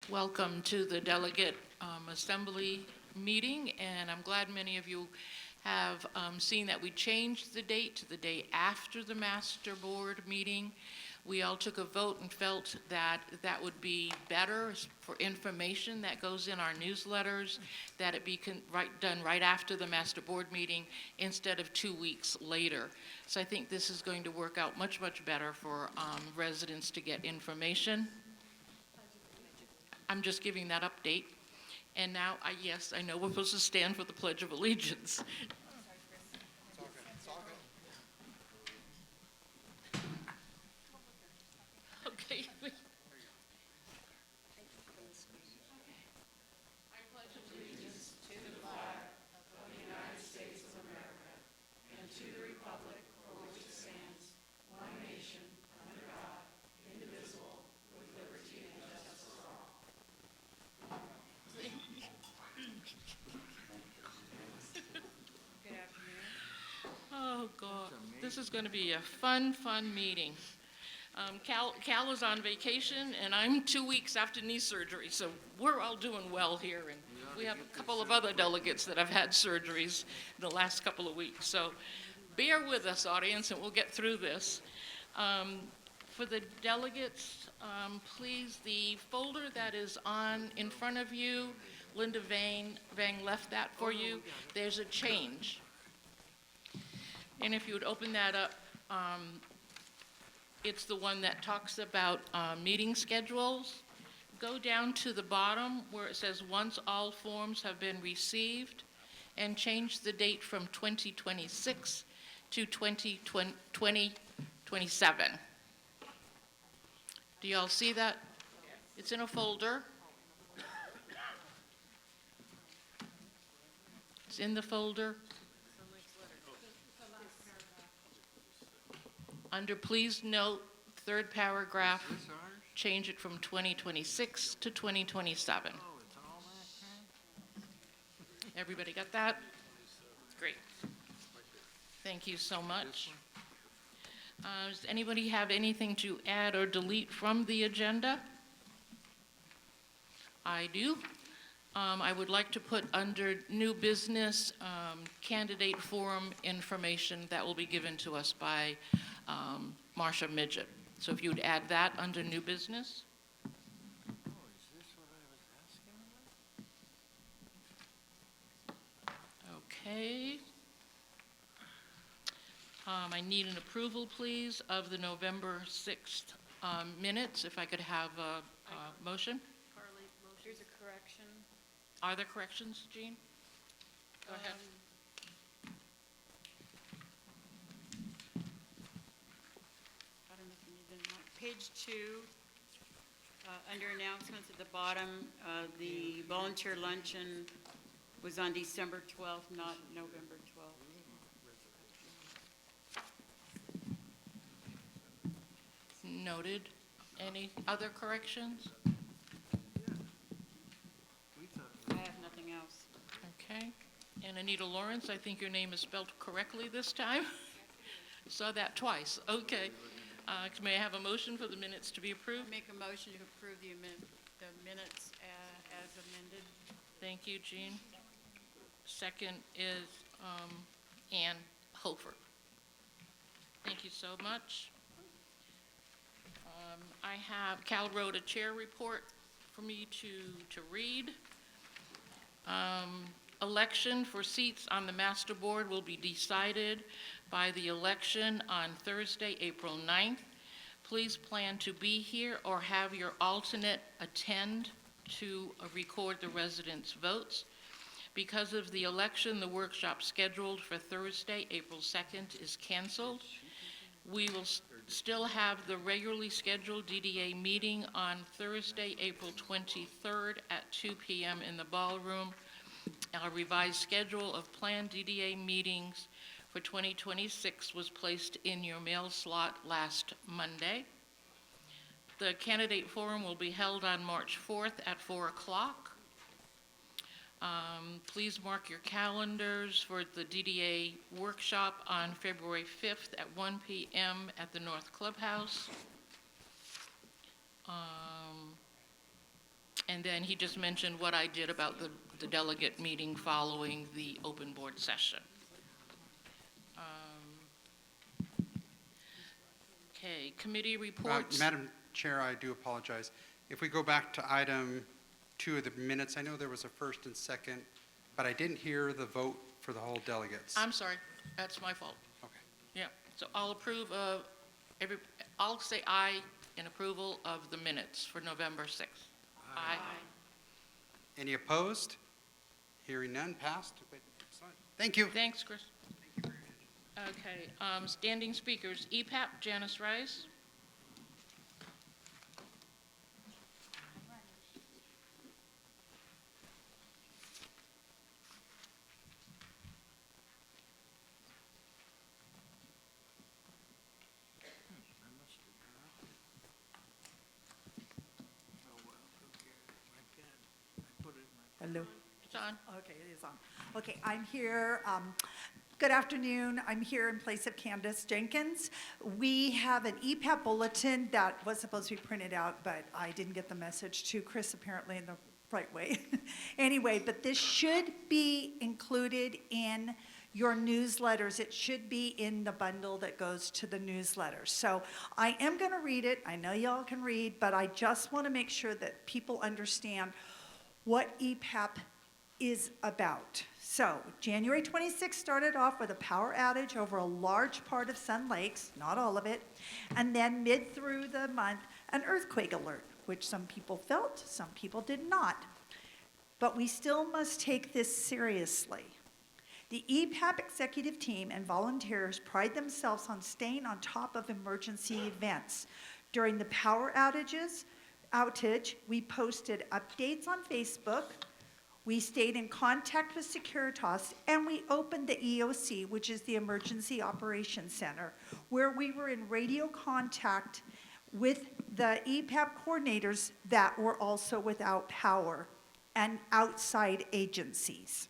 Welcome to the Delegate Assembly meeting, and I'm glad many of you have seen that we changed the date to the day after the Master Board meeting. We all took a vote and felt that that would be better for information that goes in our newsletters, that it be done right after the Master Board meeting instead of 2 weeks later. So I think this is going to work out much, much better for residents to get information. I'm just giving that update. And now, yes, I know we're supposed to stand for the Pledge of Allegiance. Okay. Oh, God. This is going to be a fun, fun meeting. Cal is on vacation, and I'm 2 weeks after knee surgery, so we're all doing well here. And we have a couple of other delegates that have had surgeries in the last couple of weeks. So bear with us, audience, and we'll get through this. For the delegates, please, the folder that is on in front of you, Linda Vang left that for you. There's a change. And if you would open that up, it's the one that talks about meeting schedules. Go down to the bottom where it says, once all forms have been received, and change the date from 2026 to 2027. Do you all see that? It's in a folder. It's in the folder. Under please note, third paragraph, change it from 2026 to 2027. Everybody got that? Great. Thank you so much. Does anybody have anything to add or delete from the agenda? I do. I would like to put under new business candidate forum information that will be given to us by Marcia Midget. So if you would add that under new business. Okay. I need an approval, please, of the November 6th minutes. If I could have a motion. Carly, there's a correction. Are there corrections, Jean? Go ahead. I don't know if you need them. Page 2, under announcements at the bottom, the volunteer luncheon was on December 12th, not November 12th. Noted. Any other corrections? I have nothing else. Okay. And Anita Lawrence, I think your name is spelled correctly this time. Saw that twice. Okay. May I have a motion for the minutes to be approved? Make a motion to approve the minutes as amended. Thank you, Jean. Second is Ann Hofer. Thank you so much. Cal wrote a chair report for me to read. Election for seats on the master board will be decided by the election on Thursday, April 9th. Please plan to be here or have your alternate attend to record the residents' votes. Because of the election, the workshop scheduled for Thursday, April 2nd is canceled. We will still have the regularly scheduled DDA meeting on Thursday, April 23rd at 2 p.m. in the ballroom. A revised schedule of planned DDA meetings for 2026 was placed in your mail slot last Monday. The candidate forum will be held on March 4th at 4 o'clock. Please mark your calendars for the DDA workshop on February 5th at 1 p.m. at the North Clubhouse. And then he just mentioned what I did about the delegate meeting following the open board session. Okay, committee reports. Madam Chair, I do apologize. If we go back to item 2 of the minutes, I know there was a first and second, but I didn't hear the vote for the whole delegates. I'm sorry, that's my fault. Okay. Yeah, so I'll approve of I'll say aye in approval of the minutes for November 6th. Aye. Any opposed? Hearing none, passed. Excellent. Thank you. Thanks, Chris. Okay, standing speakers, EPAP, Janice Rice. Hello. It's on. Okay, it is on. Okay, I'm here. Good afternoon. I'm here in place of Candace Jenkins. We have an EPAP bulletin that was supposed to be printed out, but I didn't get the message to Chris apparently in the right way. Anyway, but this should be included in your newsletters. It should be in the bundle that goes to the newsletters. So I am going to read it. I know y'all can read, but I just want to make sure that people understand what EPAP is about. So January 26th started off with a power outage over a large part of Sun Lakes, not all of it, and then mid through the month, an earthquake alert, which some people felt, some people did not. But we still must take this seriously. The EPAP executive team and volunteers pride themselves on staying on top of emergency events. During the power outage, we posted updates on Facebook, we stayed in contact with Securitas, and we opened the EOC, which is the Emergency Operations Center, where we were in radio contact with the EPAP coordinators that were also without power and outside agencies.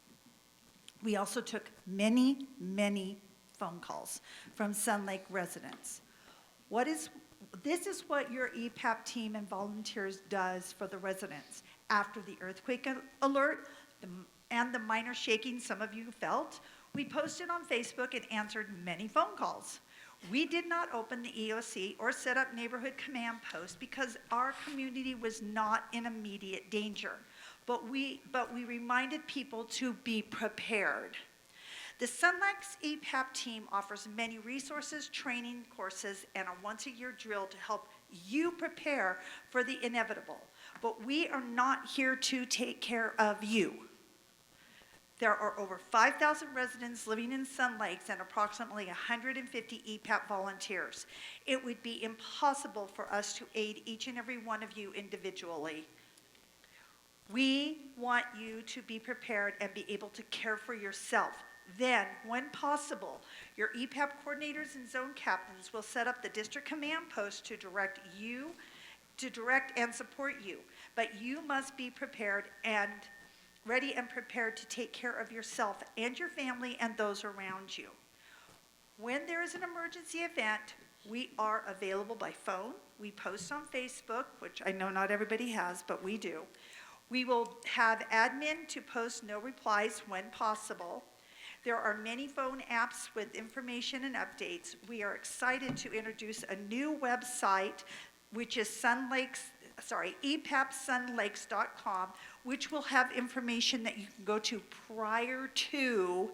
We also took many, many phone calls from Sun Lake residents. This is what your EPAP team and volunteers does for the residents. After the earthquake alert and the minor shaking some of you felt, we posted on Facebook and answered many phone calls. We did not open the EOC or set up neighborhood command posts because our community was not in immediate danger. But we reminded people to be prepared. The Sun Lakes EPAP team offers many resources, training courses, and a once-a-year drill to help you prepare for the inevitable. But we are not here to take care of you. There are over 5,000 residents living in Sun Lakes and approximately 150 EPAP volunteers. It would be impossible for us to aid each and every one of you individually. We want you to be prepared and be able to care for yourself. Then, when possible, your EPAP coordinators and zone captains will set up the district command post to direct and support you. But you must be prepared and ready and prepared to take care of yourself and your family and those around you. When there is an emergency event, we are available by phone. We post on Facebook, which I know not everybody has, but we do. We will have admin to post no replies when possible. There are many phone apps with information and updates. We are excited to introduce a new website, which is epapsunlakes.com, which will have information that you can go to prior to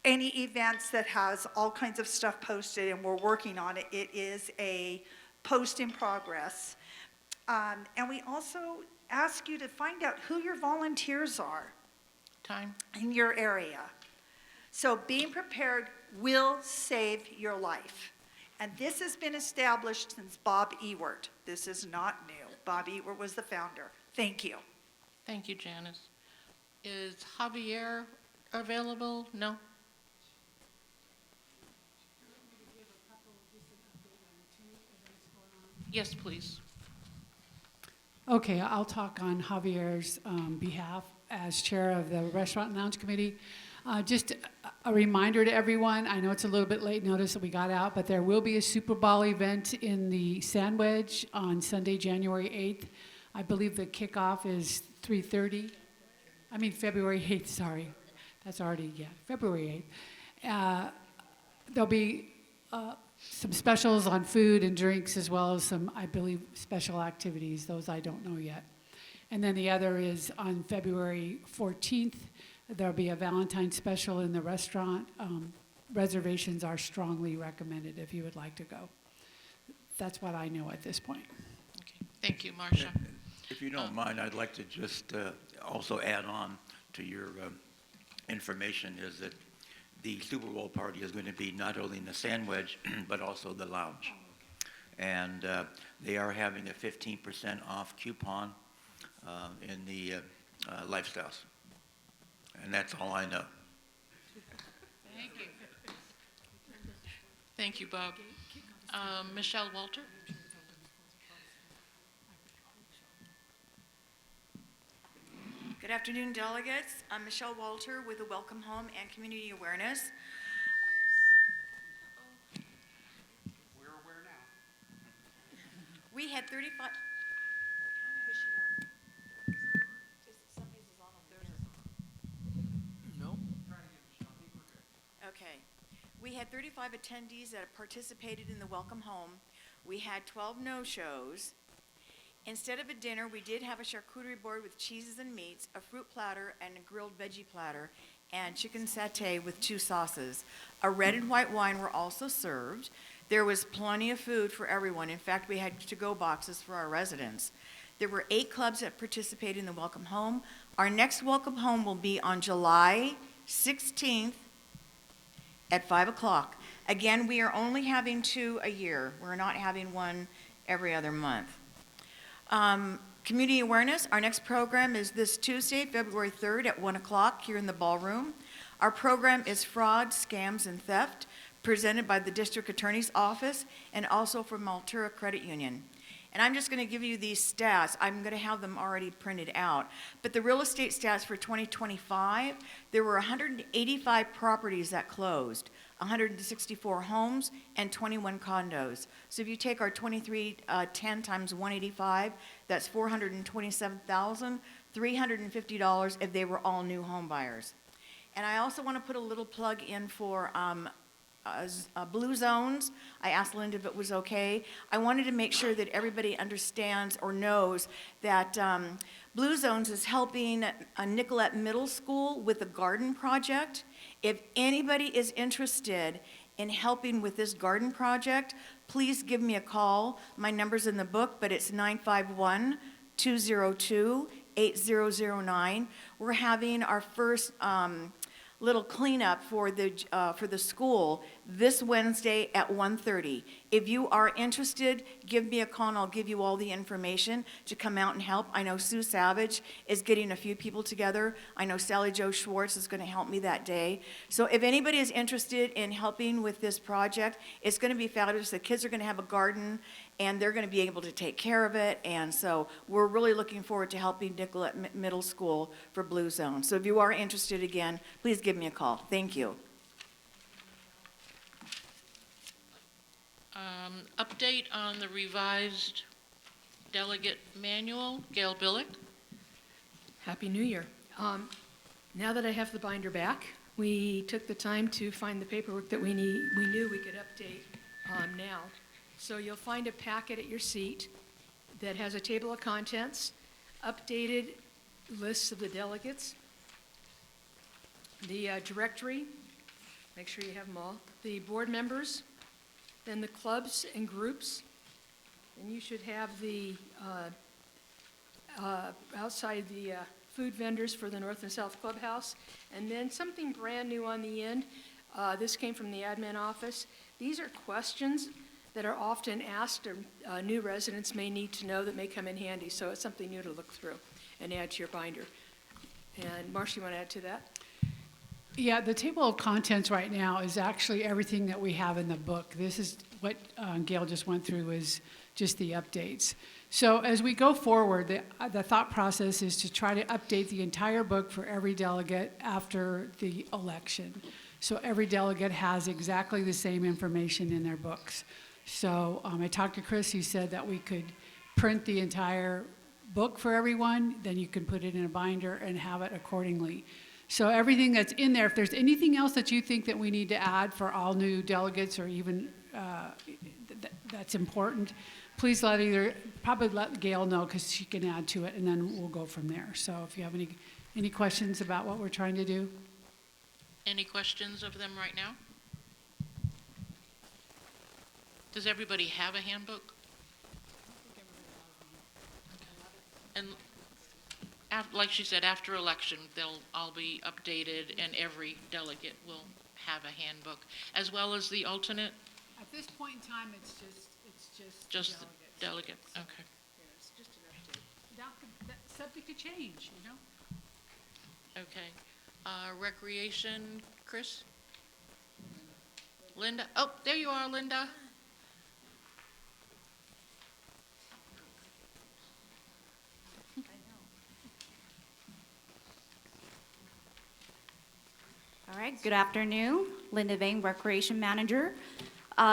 any events that has all kinds of stuff posted, and we're working on it. It is a post in progress. And we also ask you to find out who your volunteers are in your area. So being prepared will save your life. And this has been established since Bob Ewert. This is not new. Bob Ewert was the founder. Thank you. Thank you, Janice. Is Javier available? No? Yes, please. Okay, I'll talk on Javier's behalf as chair of the Restaurant and Lounge Committee. Just a reminder to everyone, I know it's a little bit late notice that we got out, but there will be a Super Bowl event in the Sandwich on Sunday, January 8th. I believe the kickoff is 3:30. I mean, February 8th, sorry. That's already, February 8th. There'll be some specials on food and drinks, as well as some, I believe, special activities. Those I don't know yet. And then the other is on February 14th. There'll be a Valentine's special in the restaurant. Reservations are strongly recommended if you would like to go. That's what I know at this point. Okay. Thank you, Marcia. If you don't mind, I'd like to just also add on to your information is that the Super Bowl party is going to be not only in the Sandwich, but also the lounge. And they are having a 15% off coupon in the lifestyles. And that's all I know. Thank you. Thank you, Bob. Michelle Walter? Good afternoon, delegates. I'm Michelle Walter with the Welcome Home and Community Awareness. We're aware now. We had 35. Okay. We had 35 attendees that participated in the Welcome Home. We had 12 no-shows. Instead of a dinner, we did have a charcuterie board with cheeses and meats, a fruit platter, and a grilled veggie platter, and chicken satay with 2 sauces. A red and white wine were also served. There was plenty of food for everyone. In fact, we had to-go boxes for our residents. There were 8 clubs that participated in the Welcome Home. Our next Welcome Home will be on July 16th at 5 o'clock. Again, we are only having 2 a year. We're not having one every other month. Community awareness, our next program is this Tuesday, February 3rd at 1 o'clock here in the ballroom. Our program is Fraud, Scams, and Theft, presented by the District Attorney's Office and also from Altura Credit Union. And I'm just going to give you these stats. I'm going to have them already printed out. But the real estate stats for 2025, there were 185 properties that closed, 164 homes, and 21 condos. So if you take our 2310 times 185, that's $427,350 if they were all new home buyers. And I also want to put a little plug in for blue zones. I asked Linda if it was okay. I wanted to make sure that everybody understands or knows that Blue Zones is helping Nicollet Middle School with a garden project. If anybody is interested in helping with this garden project, please give me a call. My number's in the book, but it's 951-202-8009. We're having our first little cleanup for the school this Wednesday at 1:30. If you are interested, give me a call and I'll give you all the information to come out and help. I know Sue Savage is getting a few people together. I know Sally Jo Schwartz is going to help me that day. So if anybody is interested in helping with this project, it's going to be fabulous. The kids are going to have a garden and they're going to be able to take care of it. And so we're really looking forward to helping Nicollet Middle School for Blue Zone. So if you are interested, again, please give me a call. Thank you. Update on the revised delegate manual. Gail Billick. Happy New Year. Now that I have the binder back, we took the time to find the paperwork that we knew we could update now. So you'll find a packet at your seat that has a table of contents, updated lists of the delegates, the directory, make sure you have them all, the board members, then the clubs and groups, and you should have the outside the food vendors for the North and South Clubhouse, and then something brand new on the end. This came from the admin office. These are questions that are often asked or new residents may need to know that may come in handy, so it's something new to look through and add to your binder. And Marcia, you want to add to that? Yeah, the table of contents right now is actually everything that we have in the book. This is what Gail just went through, is just the updates. So as we go forward, the thought process is to try to update the entire book for every delegate after the election. So every delegate has exactly the same information in their books. So I talked to Chris, he said that we could print the entire book for everyone, then you can put it in a binder and have it accordingly. So everything that's in there, if there's anything else that you think that we need to add for all new delegates or even that's important, please probably let Gail know because she can add to it and then we'll go from there. So if you have any questions about what we're trying to do? Any questions of them right now? Does everybody have a handbook? And like she said, after election, they'll all be updated and every delegate will have a handbook, as well as the alternate, At this point in time, it's just the delegate, okay. Yeah, it's just an update. That's subject to change, you know? Okay. Recreation, Chris? Linda? Oh, there you are, Linda. All right, good afternoon. Linda Vane, Recreation Manager.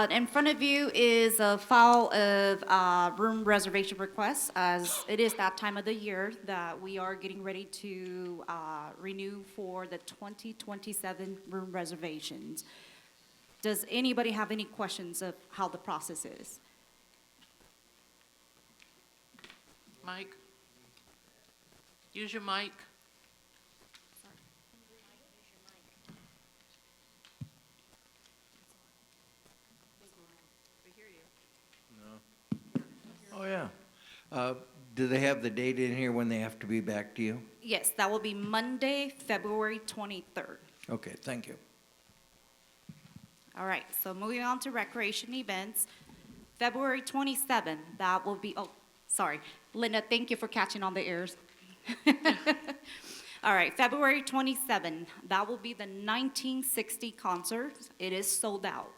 In front of you is a file of room reservation requests, as it is that time of the year that we are getting ready to renew for the 2027 room reservations. Does anybody have any questions of how the process is? Mike? Use your mic. Oh, yeah. Do they have the date in here when they have to be back to you? Yes, that will be Monday, February 23rd. Okay, thank you. All right, so moving on to recreation events. February 27th, that will be, oh, sorry. Linda, thank you for catching on the ears. All right, February 27th, that will be the 1960 concert. It is sold out.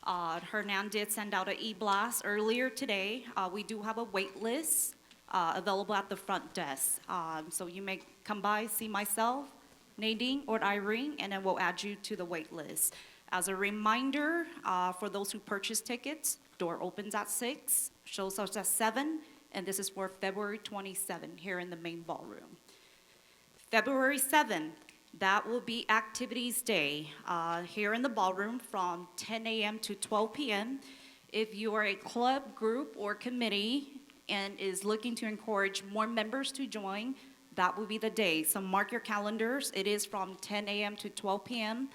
Hernan did send out an e-blast earlier today. We do have a wait list available at the front desk. So you may come by, see myself, Nadine, or Irene, and then we'll add you to the wait list. As a reminder, for those who purchase tickets, door opens at 6, shows us at 7, and this is for February 27 here in the main ballroom. February 7th, that will be Activities Day here in the ballroom from 10 a.m. to 12 p.m. If you are a club, group, or committee and is looking to encourage more members to join, that will be the day. So mark your calendars. It is from 10 a.m. to 12 p.m.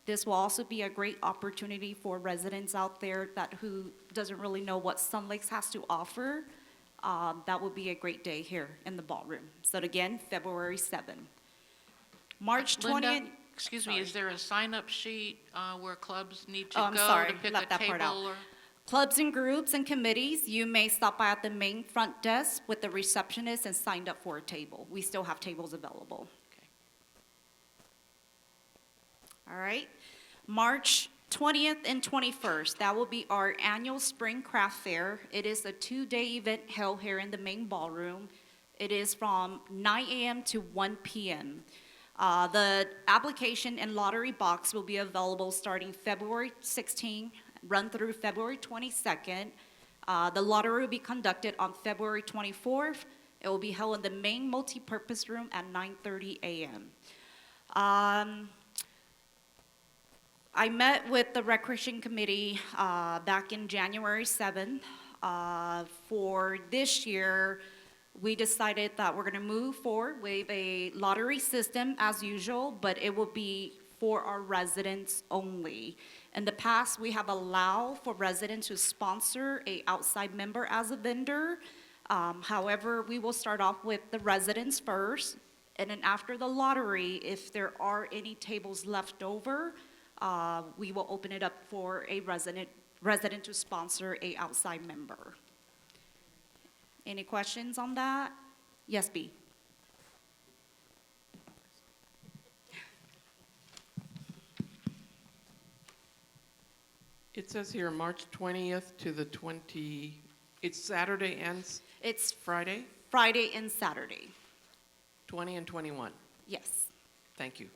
This will also be a great opportunity for residents out there who doesn't really know what Sun Lakes has to offer. That will be a great day here in the ballroom. So again, February 7th. March 20th. Linda, excuse me, sorry. is there a sign-up sheet where clubs need to Oh, I'm go sorry, to pick left a that part out. table or? Clubs and groups and committees, you may stop by at the main front desk with the receptionist and sign up for a table. We still have tables available. Okay. All right. March 20th and 21st, that will be our annual Spring Craft Fair. It is a 2-day event held here in the main ballroom. It is from 9 a.m. to 1 p.m. The application and lottery box will be available starting February 16, run through February 22nd. The lottery will be conducted on February 24th. It will be held in the main multipurpose room at 9:30 a.m. I met with the Recreation Committee back in January 7th. For this year, we decided that we're going to move forward with a lottery system as usual, but it will be for our residents only. In the past, we have allowed for residents to sponsor an outside member as a vendor. However, we will start off with the residents first, and then after the lottery, if there are any tables left over, we will open it up for a resident to sponsor an outside member. Any questions on that? Yes, B. It says here March 20th to the it's Saturday and It's Friday, Friday and Saturday. 20 and 21. Yes. Thank you.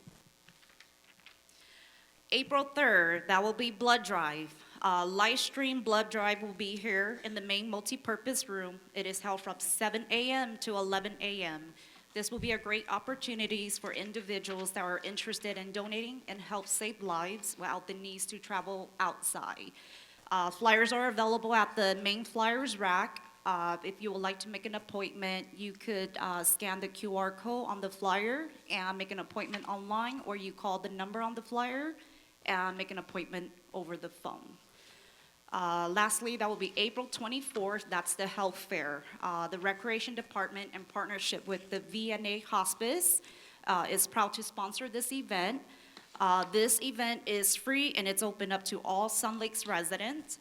April 3rd, that will be blood drive. Live stream blood drive will be here in the main multipurpose room. It is held from 7 a.m. to 11 a.m. This will be a great opportunity for individuals that are interested in donating and help save lives without the needs to travel outside. Flyers are available at the main flyers rack. If you would like to make an appointment, you could scan the QR code on the flyer and make an appointment online, or you call the number on the flyer and make an appointment over the phone. Lastly, that will be April 24th. That's the health fair. The Recreation Department, in partnership with the VNA Hospice, is proud to sponsor this event. This event is free and it's open up to all Sun Lakes residents.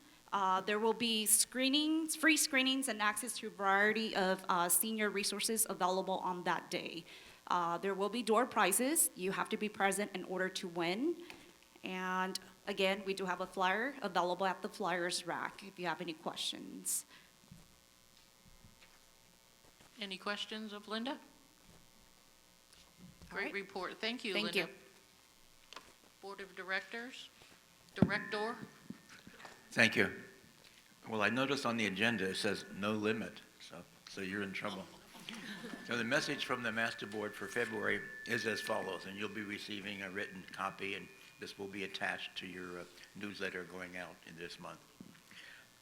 There will be screenings, free screenings, and access to a variety of senior resources available on that day. There will be door prizes. You have to be present in order to win. And again, we do have a flyer available at the flyers rack if you have any questions. Any questions of Linda? All Great right. report. Thank you, Linda. Thank you. Board of Directors, Director. Thank you. Well, I noticed on the agenda it says no limit, so you're in trouble. So the message from the Master Board for February is as follows, and you'll be receiving a written copy, and this will be attached to your newsletter going out in this month.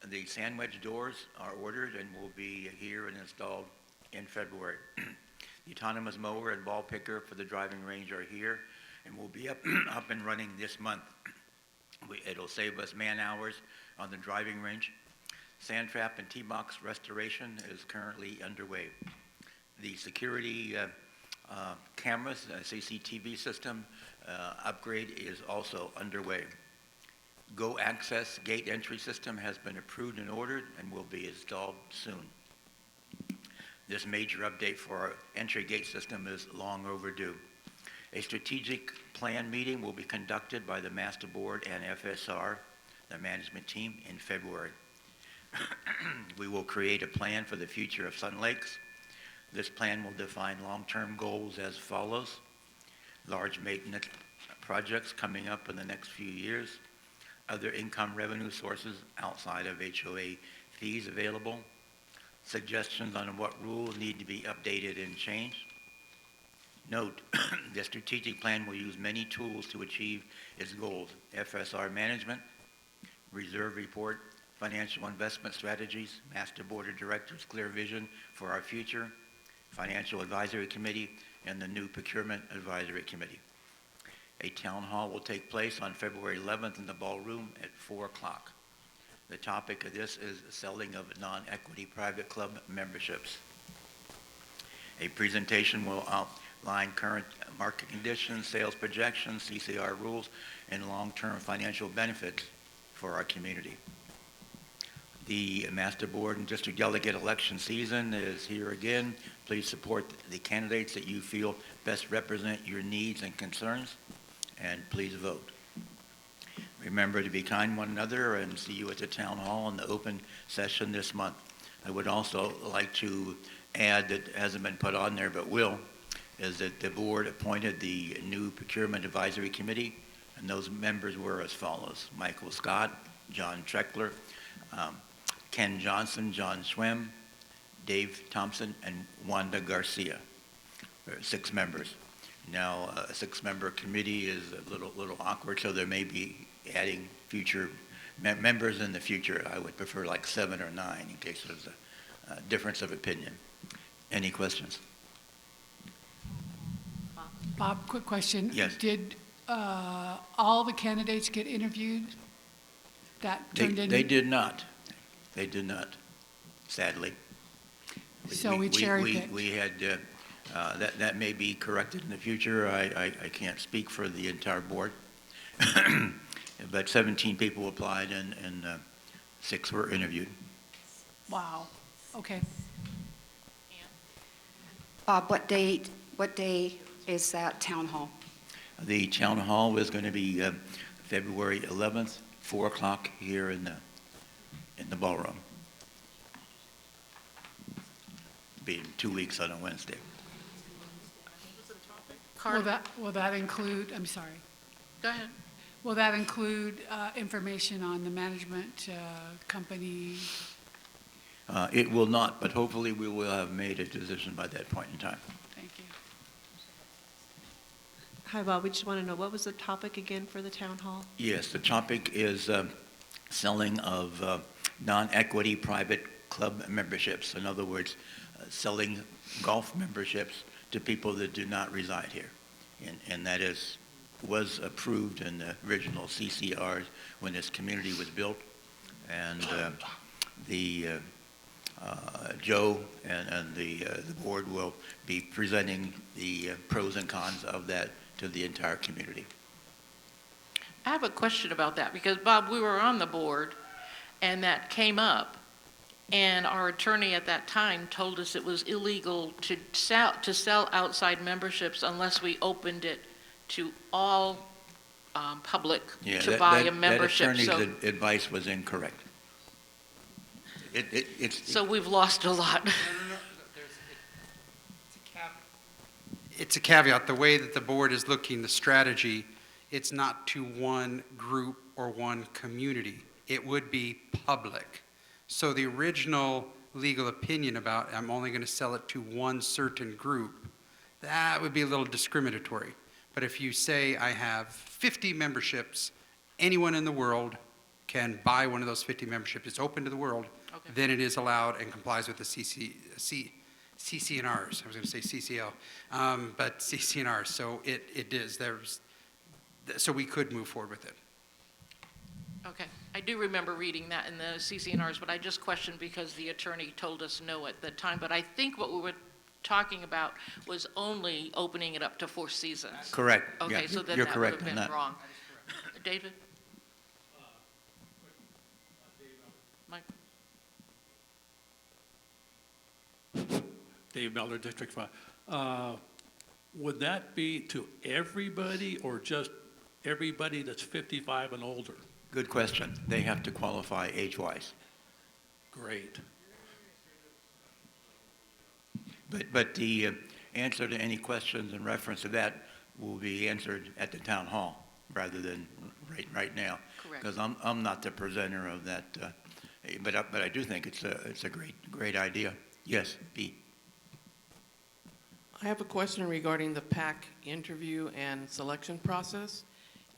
The sandwich doors are ordered and will be here and installed in February. The autonomous mower and ball picker for the driving range are here and will be up and running this month. It'll save us man hours on the driving range. Sand trap and T-box restoration is currently underway. The security cameras, CCTV system upgrade is also underway. Go Access gate entry system has been approved and ordered and will be installed soon. This major update for our entry gate system is long overdue. A strategic plan meeting will be conducted by the Master Board and FSR, the management team, in February. We will create a plan for the future of Sun Lakes. This plan will define long-term goals as follows: large maintenance projects coming up in the next few years, other income revenue sources outside of HOA fees available, suggestions on what rules need to be updated and changed. Note, the strategic plan will use many tools to achieve its goals: FSR management, reserve report, financial investment strategies, Master Board of Directors' clear vision for our future, Financial Advisory Committee, and the new Procurement Advisory Committee. A town hall will take place on February 11th in the ballroom at 4 o'clock. The topic of this is selling of non-equity private club memberships. A presentation will outline current market conditions, sales projections, CCR rules, and long-term financial benefits for our community. The Master Board and District Delegate election season is here again. Please support the candidates that you feel best represent your needs and concerns, and please vote. Remember to be kind to one another, and see you at the Town Hall in the open session this month. I would also like to add, that hasn't been put on there but will, is that the board appointed the new Procurement Advisory Committee, and those members were as follows: Michael Scott, John Treckler, Ken Johnson, John Schwem, Dave Thompson, and Wanda Garcia. There are 6 members. Now, a 6-member committee is a little awkward, so there may be adding future members in the future. I would prefer like 7 or 9 in case there's a difference of opinion. Any questions? Bob, quick question. Yes. Did all the candidates get interviewed? That turned in? They did not. They did not, sadly. So we cherry-picked. We had, that may be corrected in the future. I can't speak for the entire board. But 17 people applied and 6 were interviewed. Wow, okay. Bob, what day is that town hall? The town hall is going to be February 11th, 4 o'clock here in the ballroom. Be in 2 weeks on a Wednesday. Will that include, I'm sorry, Go ahead. Will that include information on the management company? It will not, but hopefully we will have made a decision by that point in time. Thank you. Hi, Bob. We just want to know, what was the topic again for the town hall? Yes, the topic is selling of non-equity private club memberships. In other words, selling golf memberships to people that do not reside here. And that was approved in the original CCRs when this community was built. And Joe and the board will be presenting the pros and cons of that to the entire community. I have a question about that, because Bob, we were on the board, and that came up, and our attorney at that time told us it was illegal to sell outside memberships unless we opened it to all public to buy a membership. That attorney's advice was incorrect. So we've lost a lot. It's a caveat. The way that the board is looking, the strategy, it's not to one group or one community. It would be public. So the original legal opinion about I'm only going to sell it to one certain group, that would be a little discriminatory. But if you say I have 50 memberships, anyone in the world can buy one of those 50 memberships, it's open to the world, Okay. then it is allowed and complies with the CCNRs. I was going to say CCL, but CCNRs. So it is. So we could move forward with it. Okay, I do remember reading that in the CCNRs, but I just questioned because the attorney told us no at the time. But I think what we were talking about was only opening it up to Four Seasons. Correct. Okay, Yeah, so then you're that would correct have on been that. wrong. David? Mike? Dave Miller, District 5. Would that be to everybody or just everybody that's 55 and older? Good question. They have to qualify age-wise. Great. But the answer to any questions in reference to that will be answered at the town hall rather than right now. Correct. Because I'm not the presenter of that, but I do think it's a great idea. Yes, B. I have a question regarding the PAC interview and selection process.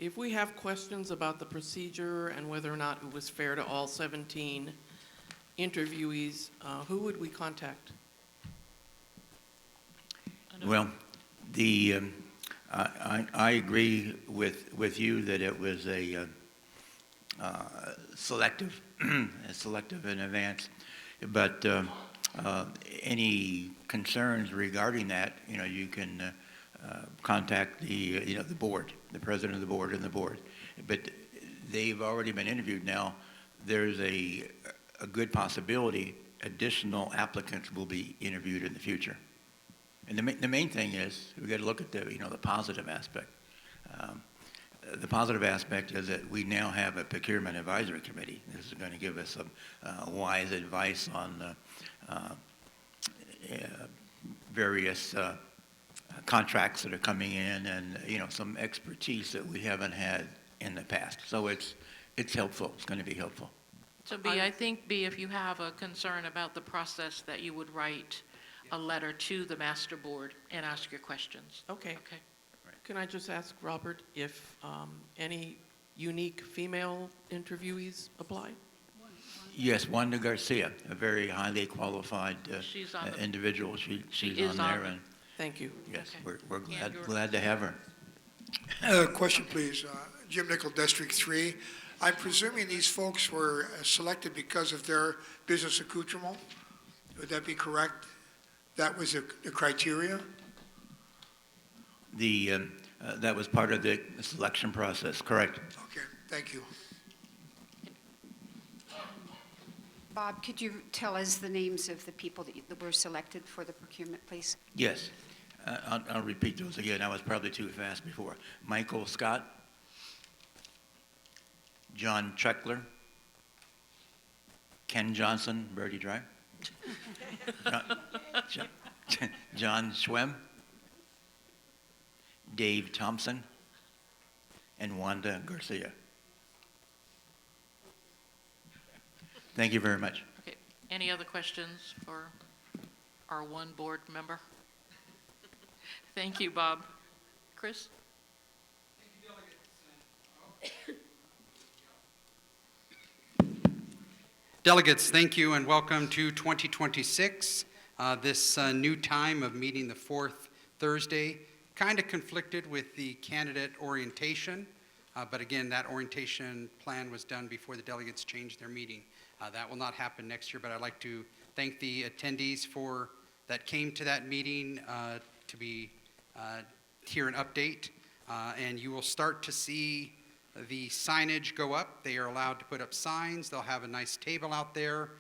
If we have questions about the procedure and whether or not it was fair to all 17 interviewees, who would we contact? Well, I agree with you that it was a selective, selective in advance, but any concerns regarding that, you can contact the board, the president of the board and the board. But they've already been interviewed now. There's a good possibility additional applicants will be interviewed in the future. And the main thing is we got to look at the positive aspect. The positive aspect is that we now have a procurement advisory committee. This is going to give us some wise advice on various contracts that are coming in, and some expertise that we haven't had in the past. So it's helpful. It's going to be helpful. So B, I think B, if you have a concern about the process, that you would write a letter to the master board and ask your questions. Okay. Okay. Can I just ask Robert if any unique female interviewees apply? Yes, Wanda Garcia, a very highly qualified She's on the- individual. She's is on there, on the- and Thank you. yes, Okay. we're And you're- glad to have her. Question, please. Jim Nickel, District 3. I'm presuming these folks were selected because of their business accoutrement. Would that be correct? That was the criteria? That was part of the selection process, correct? Okay, thank you. Bob, could you tell us the names of the people that were selected for the procurement, please? Yes. I'll repeat those again. I was probably too fast before. Michael Scott, John Treckler, Ken Johnson, Birdie Drive, John Schwem, Dave Thompson, and Wanda Garcia. Thank you very much. Okay, any other questions for our one board member? Thank you, Bob. Chris? Delegates, thank you and welcome to 2026. This new time of meeting the fourth Thursday kind of conflicted with the candidate orientation, but again, that orientation plan was done before the delegates changed their meeting. That will not happen next year, but I'd like to thank the attendees that came to that meeting to hear an update, and you will start to see the signage go up. They are allowed to put up signs. They'll have a nice table out there.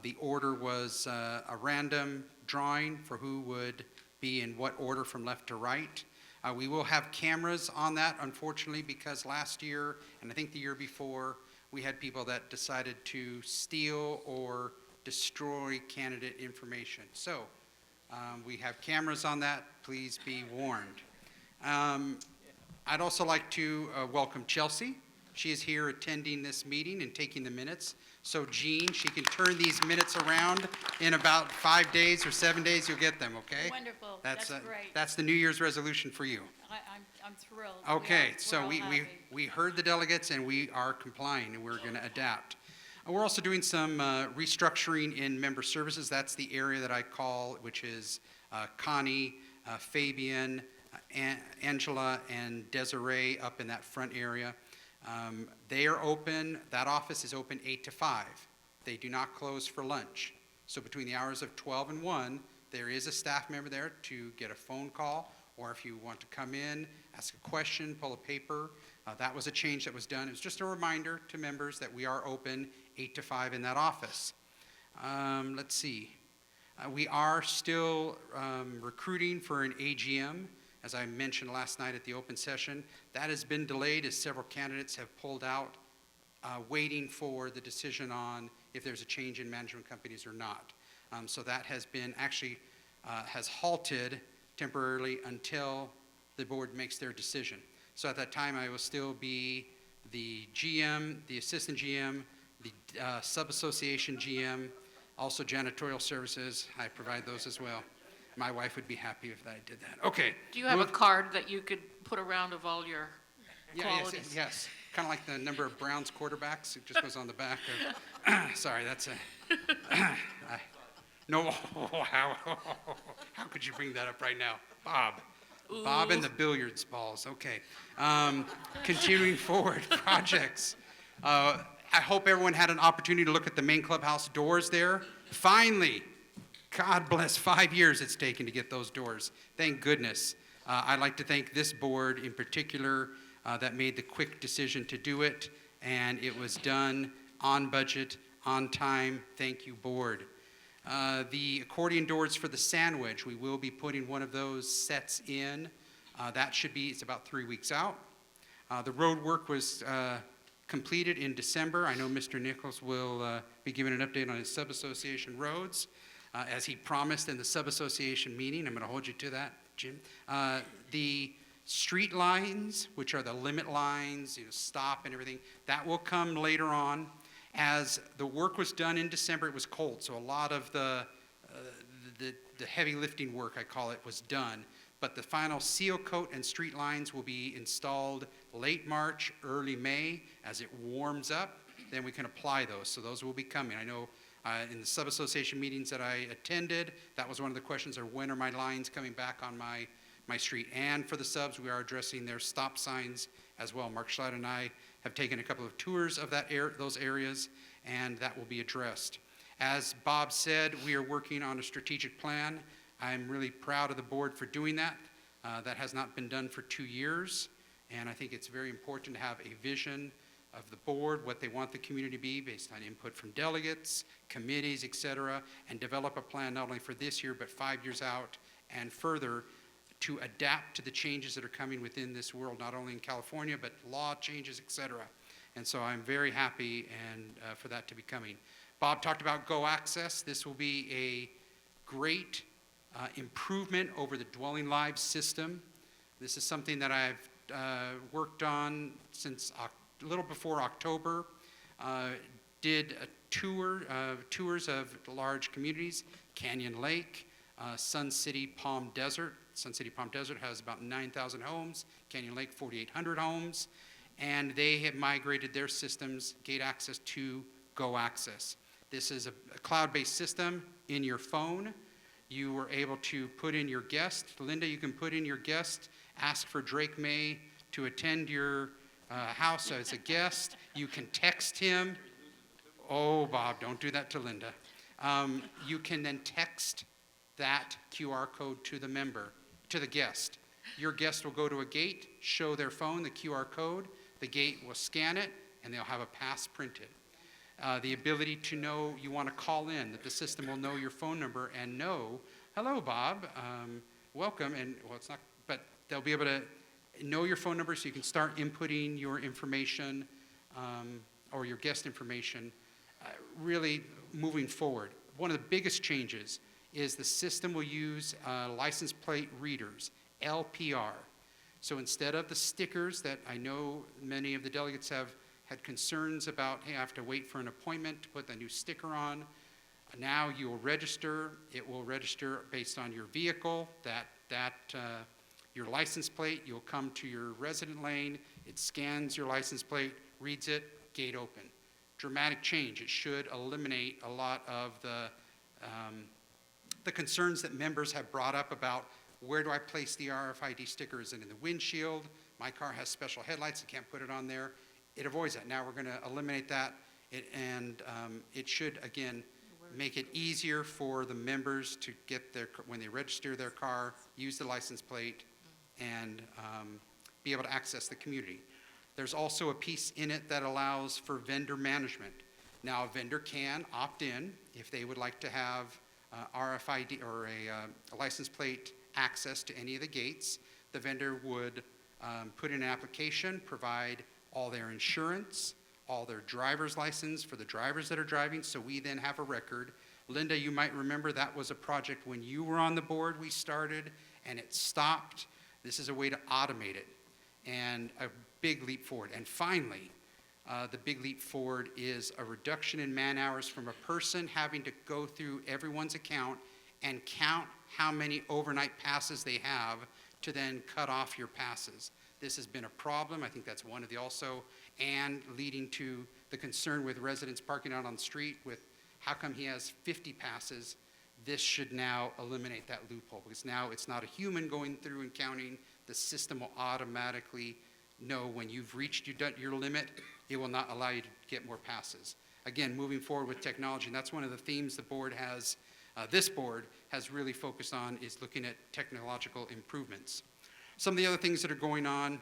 The order was a random drawing for who would be in what order from left to right. We will have cameras on that, unfortunately, because last year, and I think the year before, we had people that decided to steal or destroy candidate information. So we have cameras on that. Please be warned. I'd also like to welcome Chelsea. She is here attending this meeting and taking the minutes. So Jean, she can turn these minutes around in about 5 days or 7 days. You'll get them, okay? Wonderful. That's great. That's the New Year's resolution for you. I'm thrilled. Okay, We're so all happy. we heard the delegates and we are complying and we're going to adapt. We're also doing some restructuring in member services. That's the area that I call, which is Connie, Fabian, Angela, and Desiree up in that front area. They are open, that office is open 8 to 5. They do not close for lunch. So between the hours of 12 and 1, there is a staff member there to get a phone call, or if you want to come in, ask a question, pull a paper. That was a change that was done. It was just a reminder to members that we are open 8 to 5 in that office. Let's see. We are still recruiting for an AGM. As I mentioned last night at the open session, that has been delayed as several candidates have pulled out, waiting for the decision on if there's a change in management companies or not. So that has been actually has halted temporarily until the board makes their decision. So at that time, I will still be the GM, the assistant GM, the sub-association GM, also janitorial services. I provide those as well. My wife would be happy if I did that. Okay. Do you have a card that you could put around of all your qualities? Yes. Kind of like the number of Browns quarterbacks. It just goes on the back of, sorry, that's a, no, how could you bring that up right now? Bob. Ooh. Bob and the billiards balls, okay. Continuing forward, projects. I hope everyone had an opportunity to look at the main clubhouse doors there. Finally, God bless, 5 years it's taken to get those doors. Thank goodness. I'd like to thank this board in particular that made the quick decision to do it, and it was done on budget, on time. Thank you, board. The accordion doors for the sandwich, we will be putting one of those sets in. That should be, it's about 3 weeks out. The road work was completed in December. I know Mr. Nichols will be giving an update on his sub-association roads. As he promised in the sub-association meeting, I'm going to hold you to that, Jim. The street lines, which are the limit lines, stop and everything, that will come later on. As the work was done in December, it was cold, so a lot of the heavy lifting work, I call it, was done. But the final seal coat and street lines will be installed late March, early May. As it warms up, then we can apply those. So those will be coming. I know in the sub-association meetings that I attended, that was one of the questions, when are my lines coming back on my street? And for the subs, we are addressing their stop signs as well. Mark Schlatt and I have taken a couple of tours of those areas, and that will be addressed. As Bob said, we are working on a strategic plan. I'm really proud of the board for doing that. That has not been done for 2 years, and I think it's very important to have a vision of the board, what they want the community to be based on input from delegates, committees, et cetera, and develop a plan not only for this year, but 5 years out and further to adapt to the changes that are coming within this world, not only in California, but law changes, et cetera. And so I'm very happy for that to be coming. Bob talked about Go Access. This will be a great improvement over the Dwelling Lives system. This is something that I've worked on since a little before October, did a tours of large communities, Canyon Lake, Sun City Palm Desert. Sun City Palm Desert has about 9,000 homes, Canyon Lake 4,800 homes, and they have migrated their systems, gate access to Go Access. This is a cloud-based system in your phone. You were able to put in your guest. Linda, you can put in your guest, ask for Drake May to attend your house as a guest. You can text him. Oh, Bob, don't do that to Linda. You can then text that QR code to the member, to the guest. Your guest will go to a gate, show their phone the QR code, the gate will scan it, and they'll have a pass printed. The ability to know you want to call in, that the system will know your phone number and know, hello, Bob, welcome, and, well, it's not, but they'll be able to know your phone number so you can start inputting your information or your guest information, really moving forward. One of the biggest changes is the system will use license plate readers, LPR. So instead of the stickers that I know many of the delegates have had concerns about, hey, I have to wait for an appointment to put the new sticker on. Now you will register. It will register based on your vehicle, your license plate. You'll come to your resident lane. It scans your license plate, reads it, gate open. Dramatic change. It should eliminate a lot of the concerns that members have brought up about where do I place the RFID sticker? Is it in the windshield? My car has special headlights. I can't put it on there. It avoids that. Now we're going to eliminate that, it should, again, make it easier for the members to get when they register their car, use the license plate, and be able to access the community. There's also a piece in it that allows for vendor management. Now, a vendor can opt in if they would like to have RFID or a license plate access to any of the gates. The vendor would put in an application, provide all their insurance, all their driver's license for the drivers that are driving, so we then have a record. Linda, you might remember that was a project when you were on the board we started, and it stopped. This is a way to automate it, and a big leap forward. And finally, the big leap forward is a reduction in man hours from a person having to go through everyone's account and count how many overnight passes they have to then cut off your passes. This has been a problem. I think that's one of the also, and leading to the concern with residents parking out on the street with how come he has 50 passes. This should now eliminate that loophole because now it's not a human going through and counting. The system will automatically know when you've reached your limit. It will not allow you to get more passes. Again, moving forward with technology, and that's one of the themes the board has, this board has really focused on, is looking at technological improvements. Some of the other things that are going on,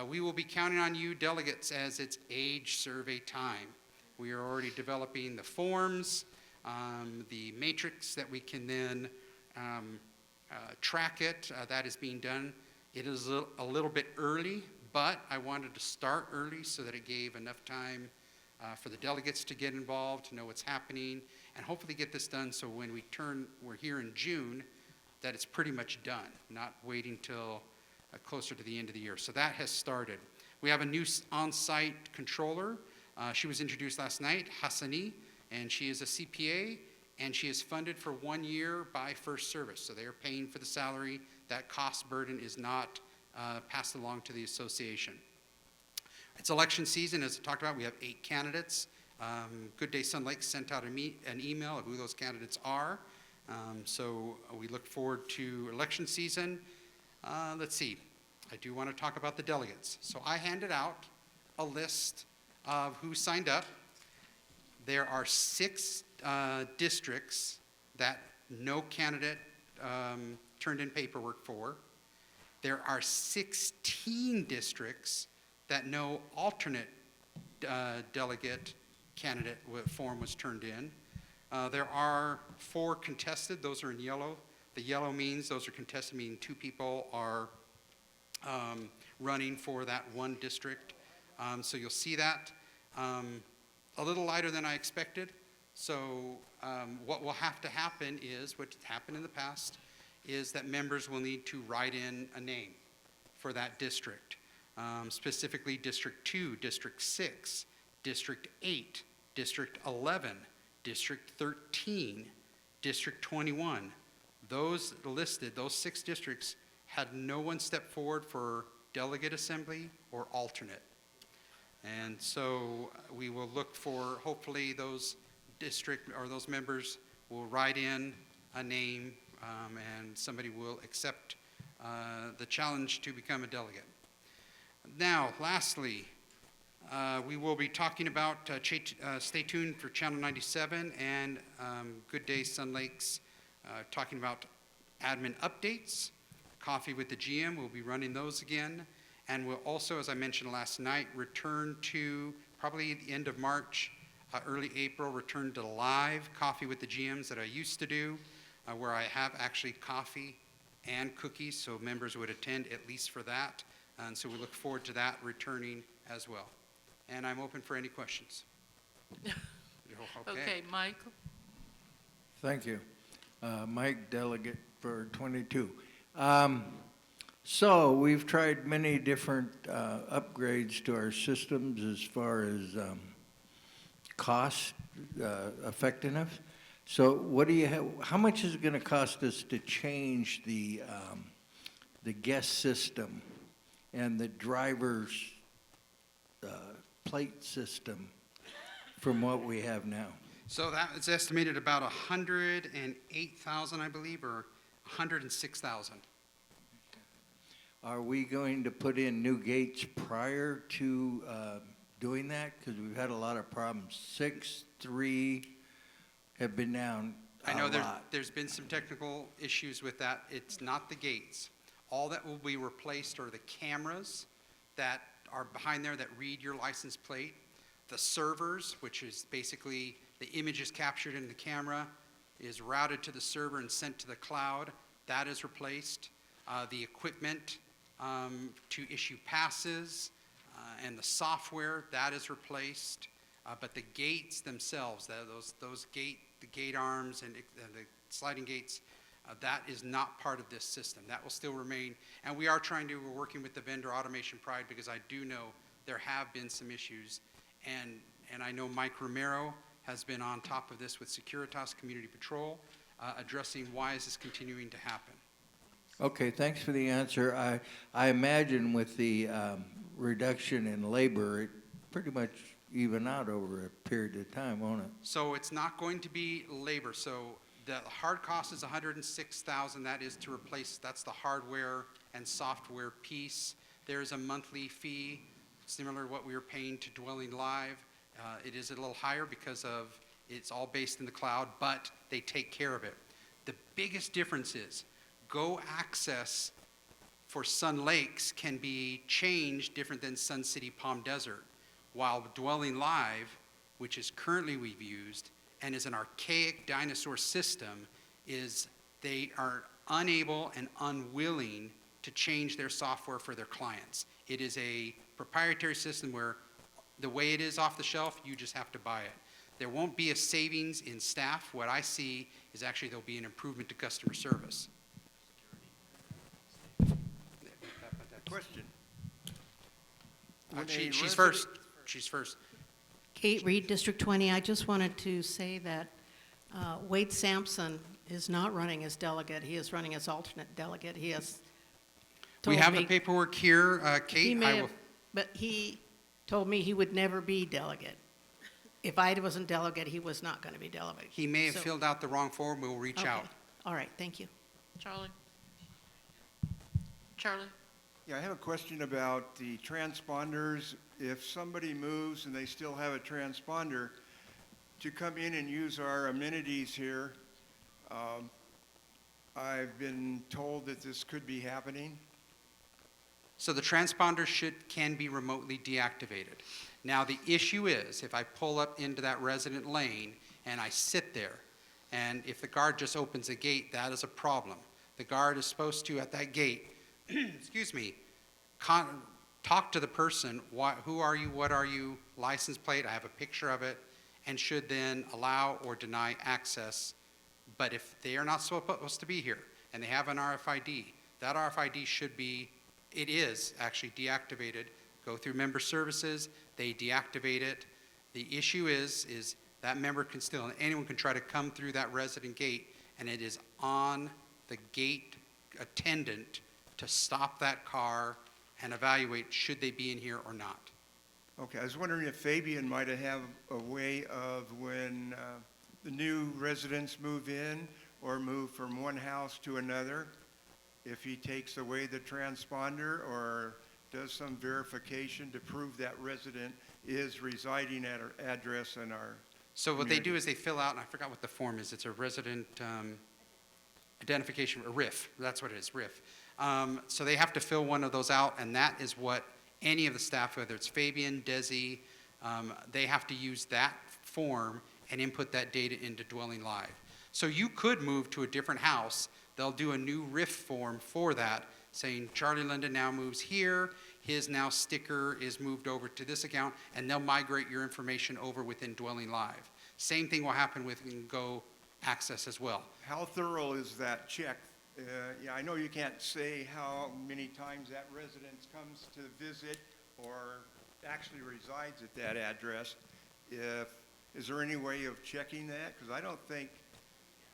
we will be counting on you delegates as it's age survey time. We are already developing the forms, the matrix that we can then track it. That is being done. It is a little bit early, but I wanted to start early so that it gave enough time for the delegates to get involved, to know what's happening, and hopefully get this done so when we're here in June, that it's pretty much done, not waiting till closer to the end of the year. So that has started. We have a new on-site controller. She was introduced last night, Hassani, and she is a CPA, and she is funded for 1 year by First Service. So they are paying for the salary. That cost burden is not passed along to the association. It's election season, as I talked about. We have 8 candidates. Good Day Sun Lake sent out an email of who those candidates are. So we look forward to election season. Let's see, I do want to talk about the delegates. So I handed out a list of who signed up. There are 6 districts that no candidate turned in paperwork for. There are 16 districts that no alternate delegate candidate form was turned in. There are 4 contested. Those are in yellow. The yellow means those are contested, meaning 2 people are running for that one district. So you'll see that. A little lighter than I expected. So what will have to happen is, what happened in the past, is that members will need to write in a name for that district. specifically District 2, District 6, District 8, District 11, District 13, District 21. Those listed, those 6 districts, had no one step forward for delegate assembly or alternate. And so we will look for, hopefully those district or those members will write in a name and somebody will accept the challenge to become a delegate. Now, lastly, we will be talking about, stay tuned for Channel 97 and Good Day Sun Lakes, talking about admin updates. Coffee with the GM, we'll be running those again. And we'll also, as I mentioned last night, return to probably the end of March, early April, return to live Coffee with the GMs that I used to do, where I have actually coffee and cookies, so members would attend at least for that. And so we look forward to that returning as well. And I'm open for any questions. Okay, Mike? Thank you. Mike, delegate for 22. So we've tried many different upgrades to our systems as far as cost effectiveness. So what do you have, how much is it going to cost us to change the guest system and the driver's plate system from what we have now? So that is estimated about 108,000, I believe, or 106,000. Are we going to put in new gates prior to doing that? Because we've had a lot of problems. 6, 3 have been down a I know lot. there's been some technical issues with that. It's not the gates. All that will be replaced are the cameras that are behind there that read your license plate, the servers, which is basically the image is captured in the camera, is routed to the server and sent to the cloud. That is replaced. The equipment to issue passes and the software, that is replaced. But the gates themselves, the gate arms and the sliding gates, that is not part of this system. That will still remain. And we're working with the vendor Automation Pride because I do know there have been some issues. And I know Mike Romero has been on top of this with Securitas Community Patrol, addressing why is this continuing to happen. Okay, thanks for the answer. I imagine with the reduction in labor, it pretty much even out over a period of time, won't it? So it's not going to be labor. So the hard cost is 106,000. That is to replace, that's the hardware and software piece. There's a monthly fee, similar to what we were paying to Dwelling Live. It is a little higher because of it's all based in the cloud, but they take care of it. The biggest difference is Go access for Sun Lakes can be changed different than Sun City Palm Desert, while Dwelling Live, which is currently we've used and is an archaic dinosaur system, is they are unable and unwilling to change their software for their clients. It is a proprietary system where the way it is off the shelf, you just have to buy it. There won't be a savings in staff. What I see is actually there'll be an improvement to customer service. Question. She's first. She's first. Kate Reed, District 20. I just wanted to say that Wade Sampson is not running as delegate. He is running as alternate delegate. He has told We have me, the paperwork here, Kate. he may have, but he told me he would never be delegate. If I wasn't delegate, he was not going to be delegate. He may have So- filled out the wrong form. We'll reach Okay. out. All right, thank you. Charlie? Charlie? Yeah, I have a question about the transponders. If somebody moves and they still have a transponder, to come in and use our amenities here, I've been told that this could be happening. So the transponder can be remotely deactivated. Now the issue is, if I pull up into that resident lane and I sit there, and if the guard just opens a gate, that is a problem. The guard is supposed to, at that gate, excuse me, talk to the person, who are you, what are you, license plate, I have a picture of it, and should then allow or deny access. But if they are not supposed to be here and they have an RFID, that RFID should be It is actually deactivated. Go through member services, they deactivate it. The issue is that member can still, and anyone can try to come through that resident gate, and it is on the gate attendant to stop that car and evaluate should they be in here or not. Okay, I was wondering if Fabian might have a way of when the new residents move in or move from one house to another, if he takes away the transponder or does some verification to prove that resident is residing at our address in our So what they do community. is they fill out, and I forgot what the form is, it's a resident identification, a RIF, that's what it is, RIF. So they have to fill one of those out, and that is what any of the staff, whether it's Fabian, Desi, they have to use that form and input that data into Dwelling Live. So you could move to a different house, they'll do a new RIF form for that, saying Charlie Linda now moves here, his now sticker is moved over to this account, and they'll migrate your information over within Dwelling Live. Same thing will happen with Go Access as well. How thorough is that check? Yeah, I know you can't say how many times that resident comes to visit or actually resides at that address. Is there any way of checking that? Because I don't think.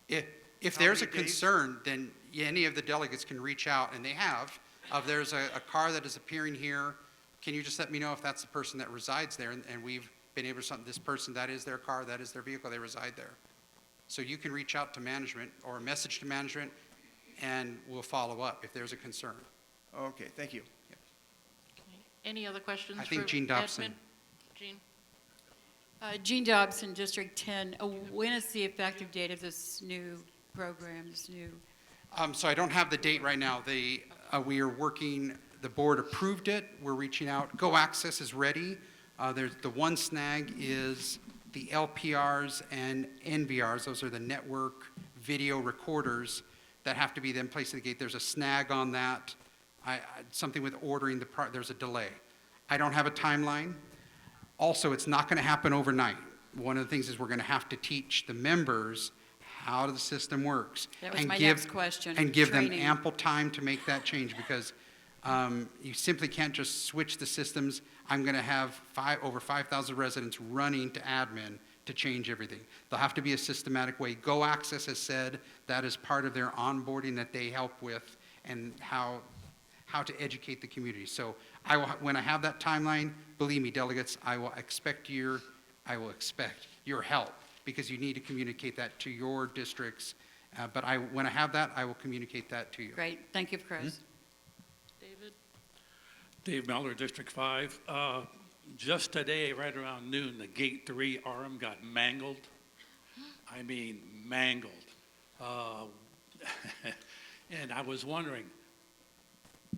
If How there's a many days? concern, then any of the delegates can reach out, and they have, of there's a car that is appearing here, can you just let me know if that's the person that resides there? And we've been able to, this person, that is their car, that is their vehicle, they reside there. So you can reach out to management or a message to management, and we'll follow up if there's a concern. Okay, thank you. Any other questions I think for Jean Dobson. Edmund? Jean? Jean Dobson, District 10. When is the effective date of this new program, this new? So I don't have the date right now. We are working, the board approved it. We're reaching out. Go Access is ready. There's the one snag is the LPRs and NVRs. Those are the network video recorders that have to be then placed at the gate. There's a snag on that. Something with ordering there's a delay. I don't have a timeline. Also, it's not going to happen overnight. One of the things is we're going to have to teach the members how the system works. That was and my give, next question, And give them training. ample time to make that change because you simply can't just switch the systems. I'm going to have over 5,000 residents running to admin to change everything. There'll have to be a systematic way. Go Access has said that is part of their onboarding that they help with and how to educate the community. So when I have that timeline, believe me, delegates, I will expect your help because you need to communicate that to your districts. But when I have that, I will communicate that to you. Great, thank you, Chris. David? Dave Mellor, District 5. Just today, right around noon, the Gate 3 arm got mangled. I mean, mangled. And I was wondering,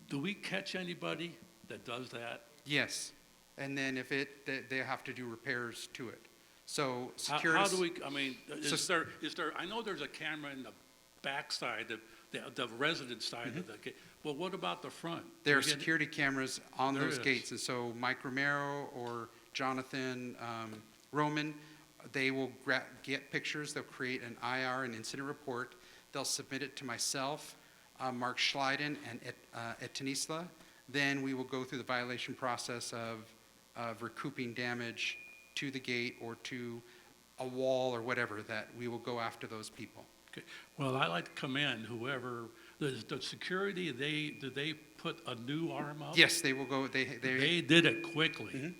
do we catch anybody that does that? Yes. And then if they have to do repairs to it. So How security. do we, I mean, is there, I know there's a camera in the backside, the resident side of the gate. Well, what about the front? There are Do we get- security cameras on There those is. gates, and so Mike Romero or Jonathan Roman, they will get pictures, they'll create an IR, an incident report, they'll submit it to myself, Mark Schleiden, and Etanisla. Then we will go through the violation process of recouping damage to the gate or to a wall or whatever, that we will go after those people. Okay. Well, I like to commend whoever, the security, did they put a new arm up? Yes, they will go, They did it quickly,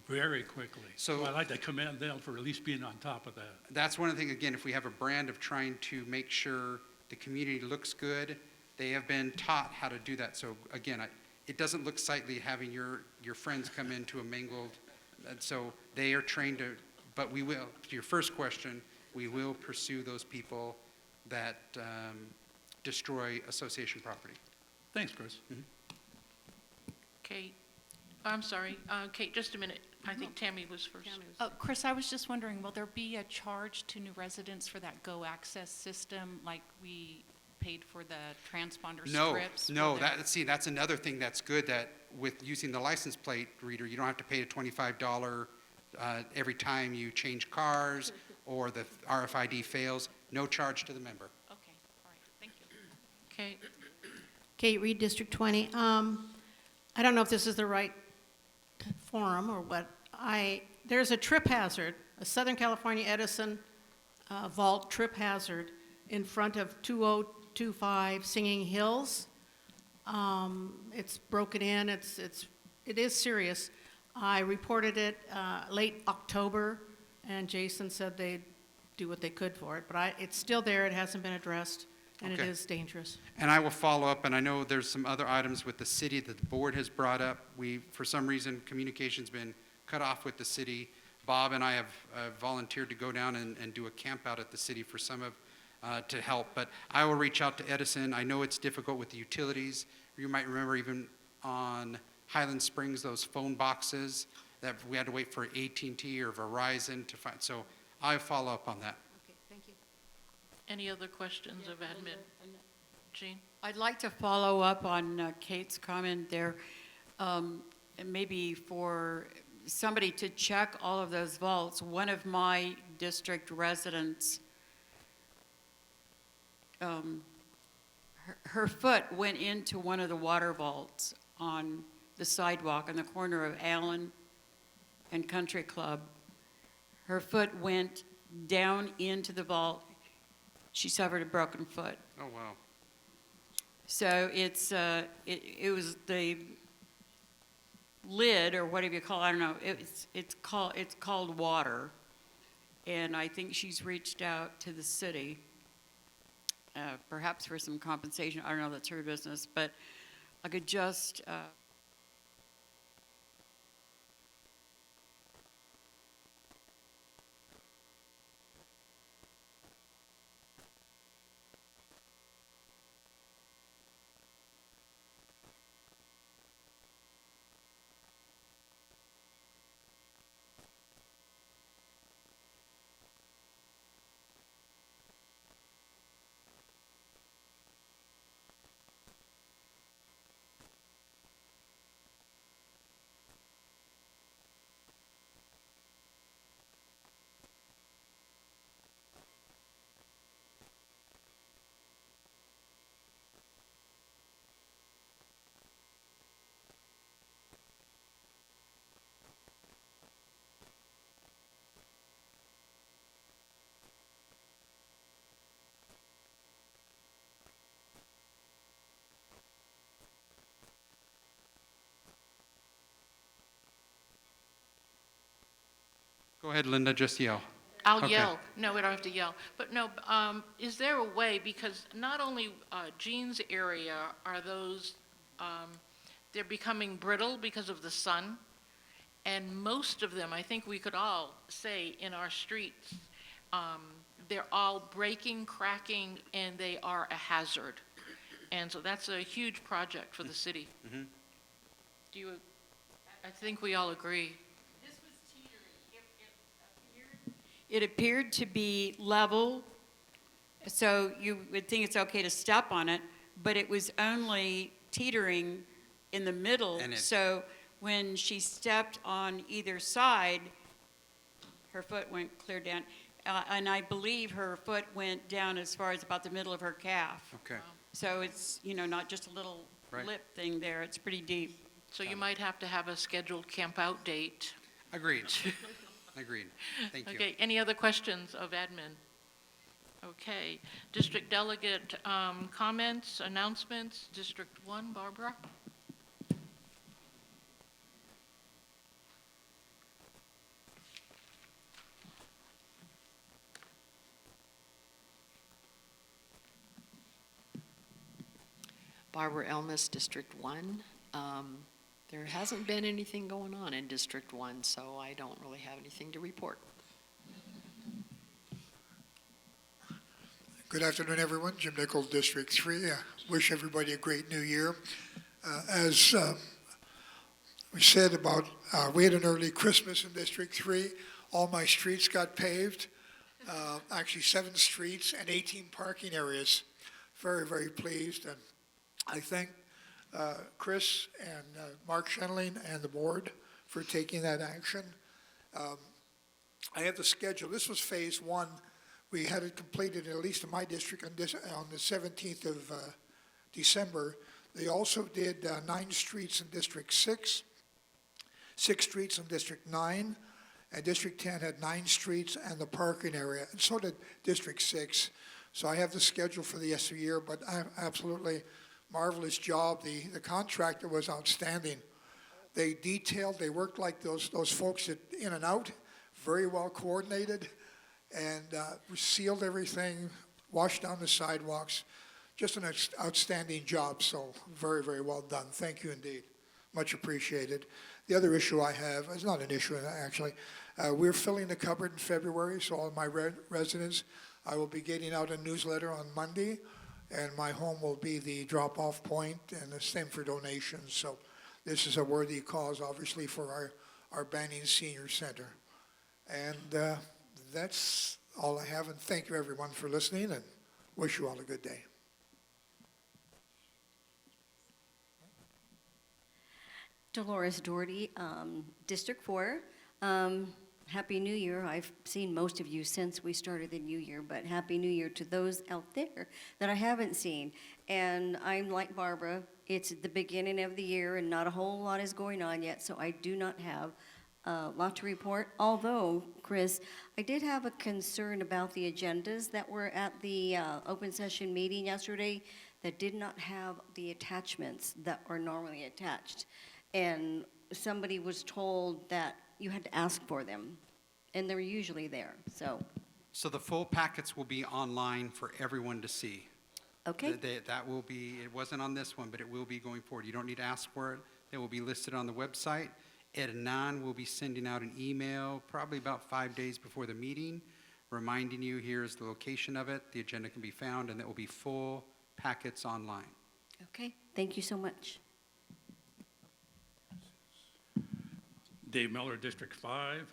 very quickly. So- So I like to commend them for at least being on top of that. That's one of the things, again, if we have a brand of trying to make sure the community looks good, they have been taught how to do that. So again, it doesn't look sightly having your friends come into a mangled, and so they are trained to, but we will, to your first question, we will pursue those people that destroy association property. Thanks, Chris. Kate? I'm sorry, Kate, just a minute. I think Tammy was first. Chris, I was just wondering, will there be a charge to new residents for that Go Access system, like we paid for the transponder strips? No, that's another thing that's good, that with using the license plate reader, you don't have to pay a $25 every time you change cars or the RFID fails. No charge to the member. Okay, all right, thank you. Okay, Kate Reed, District 20. I don't know if this is the right forum or what, there's a trip hazard, a Southern California Edison vault trip hazard in front of 2025 Singing Hills. It's broken in, it is serious. I reported it late October, and Jason said they'd do what they could for it, but it's still there, it hasn't been addressed, and it Okay. is dangerous. And I will follow up, and I know there's some other items with the city that the board has brought up. For some reason, communication's been cut off with the city. Bob and I have volunteered to go down and do a camp out at the city for some of, to help. But I will reach out to Edison. I know it's difficult with the utilities. You might remember even on Highland Springs, those phone boxes that we had to wait for AT&T or Verizon to find. So I'll follow up on that. Okay, thank you. Any other questions of admin? Jean? I'd like to follow up on Kate's comment there. And maybe for somebody to check all of those vaults. One of my district residents, her foot went into one of the water vaults on the sidewalk on the corner of Allen and Country Club. Her foot went down into the vault. She suffered a broken foot. Oh, wow. So it's it was the lid, or whatever you call it, I don't know. It's called water, and I think she's reached out to the city, perhaps for some compensation. I don't know. That's her business, but I could just. Go ahead, Linda, just yell. I'll Okay. yell. No, we don't have to yell. But no, is there a way, because not only Jean's area are those, they're becoming brittle because of the sun, and most of them, I think we could all say in our streets, they're all breaking, cracking, and they are a hazard. And so that's a huge project for the city. Mhm. Do you, I think we all agree. It appeared to be level, so you would think it's okay to step on it, but it was only teetering in the middle. So when she stepped on either side, her foot went clear down. And I believe her foot went down as far as about the middle of her calf. Okay. So it's, not just a little Right. lip thing there. It's pretty deep. So you might have to have a scheduled camp-out date. Agreed. Agreed. Thank you. Okay, any other questions of admin? Okay, district delegate comments, announcements, District 1, Barbara? Barbara Elmas, District 1. There hasn't been anything going on in District 1, so I don't really have anything to report. Good afternoon, everyone. Jim Nichols, District 3. Wish everybody a great new year. As we said about, we had an early Christmas in District 3. All my streets got paved, actually 7 streets and 18 parking areas. Very, very pleased. And I thank Chris and Mark Schenling and the board for taking that action. I have the schedule. This was phase 1. We had it completed, at least in my district, on the 17th of December. They also did 9 streets in District 6, 6 streets in District 9, and District 10 had 9 streets and the parking area, and so did District 6. So I have the schedule for the rest of the year, but absolutely marvelous job. The contractor was outstanding. They worked like those folks that in and out, very well coordinated, and sealed everything, washed down the sidewalks. Just an outstanding job, so very, very well done. Thank you indeed. Much appreciated. The other issue I have, it's not an issue actually, we're filling the cupboard in February, so all my residents, I will be getting out a newsletter on Monday, and my home will be the drop-off point, and the same for donations. So this is a worthy cause, obviously, for our Banning Senior Center. And that's all I have, and thank you everyone for listening, and wish you all a good day. Dolores Doherty, District 4. Happy New Year. I've seen most of you since we started the new year, but Happy New Year to those out there that I haven't seen. And I'm like Barbara, it's the beginning of the year and not a whole lot is going on yet, so I do not have a lot to report. Although, Chris, I did have a concern about the agendas that were at the open session meeting yesterday that did not have the attachments that are normally attached. And somebody was told that you had to ask for them, and they're usually there, so. So the full packets will be online for everyone to see. Okay. That will be, it wasn't on this one, but it will be going forward. You don't need to ask for it. They will be listed on the website. Ed Anon will be sending out an email probably about 5 days before the meeting, reminding you here's the location of it, the agenda can be found, and it will be full packets online. Okay, thank you so much. Dave Miller, District 5.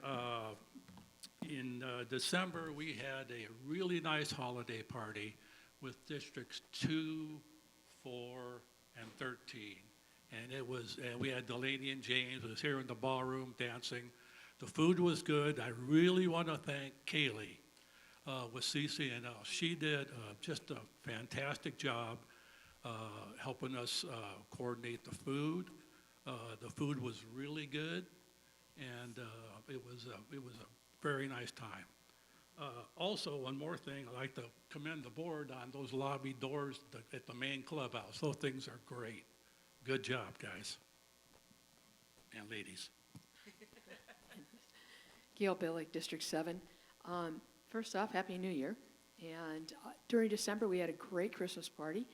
In December, we had a really nice holiday party with Districts 2, 4, and 13. And it was, we had Delaney and James was here in the ballroom dancing. The food was good. I really want to thank Kaylee with CCNL. She did just a fantastic job helping us coordinate the food. The food was really good. And it was a very nice time. Also, one more thing, I'd like to commend the board on those lobby doors at the main clubhouse. Those things are great. Good job, guys and ladies. Gail Billick, District 7. First off, Happy New Year. And during December, we had a great Christmas party.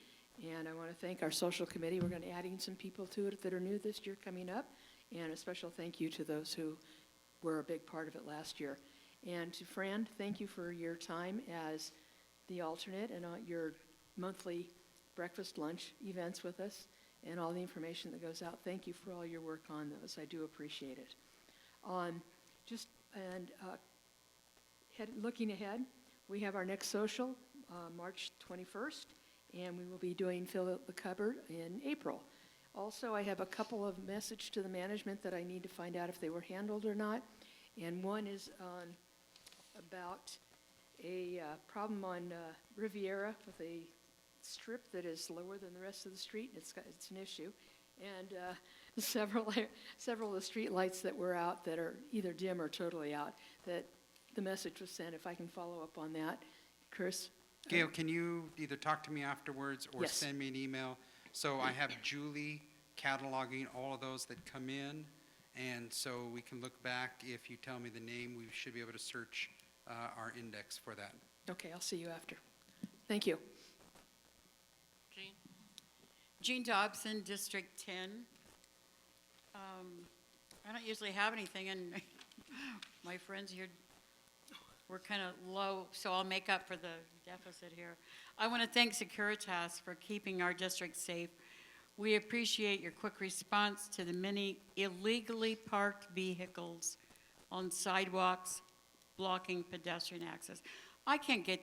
And I want to thank our social committee. We're going to add in some people to it that are new this year coming up. And a special thank you to those who were a big part of it last year. And to Fran, thank you for your time as the alternate and your monthly breakfast, lunch events with us and all the information that goes out. Thank you for all your work on those. I do appreciate it. Looking ahead, we have our next social, March 21st, and we will be doing Fill the Cupboard in April. Also, I have a couple of messages to the management that I need to find out if they were handled or not. And one is about a problem on Riviera with a strip that is lower than the rest of the street. It's an issue. And several of the street lights that were out that are either dim or totally out, that the message was sent. If I can follow up on that. Chris? Gail, can you either talk to me afterwards or Yes. send me an email? So I have Julie cataloging all of those that come in, and so we can look back. If you tell me the name, we should be able to search our index for that. Okay, I'll see you after. Thank you. Jean? Jean Dobson, District 10. I don't usually have anything, and my friends here were kind of low, so I'll make up for the deficit here. I want to thank Securitas for keeping our district safe. We appreciate your quick response to the many illegally parked vehicles on sidewalks blocking pedestrian access. I can't get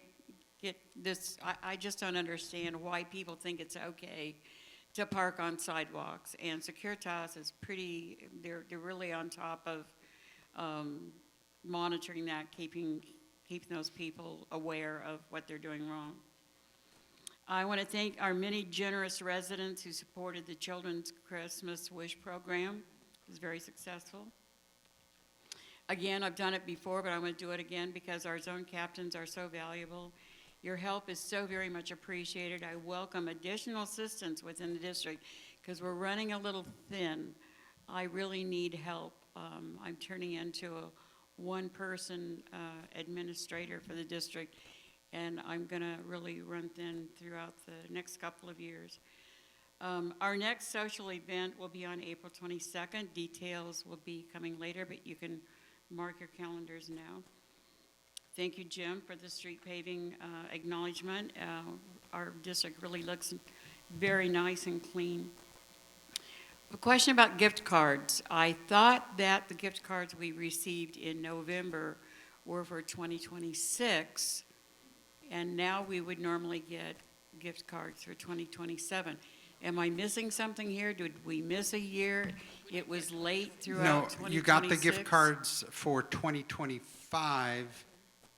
this, I just don't understand why people think it's okay to park on sidewalks. And Securitas is they're really on top of monitoring that, keeping those people aware of what they're doing wrong. I want to thank our many generous residents who supported the Children's Christmas Wish Program. It was very successful. Again, I've done it before, but I want to do it again because our zone captains are so valuable. Your help is so very much appreciated. I welcome additional assistance within the district because we're running a little thin. I really need help. I'm turning into a one-person administrator for the district, and I'm going to really run thin throughout the next couple of years. Our next social event will be on April 22nd. Details will be coming later, but you can mark your calendars now. Thank you, Jim, for the street paving acknowledgement. Our district really looks very nice and clean. A question about gift cards. I thought that the gift cards we received in November were for 2026, and now we would normally get gift cards for 2027. Am I missing something here? Did we miss a year? It was late throughout 2026? No, you got the gift cards for 2025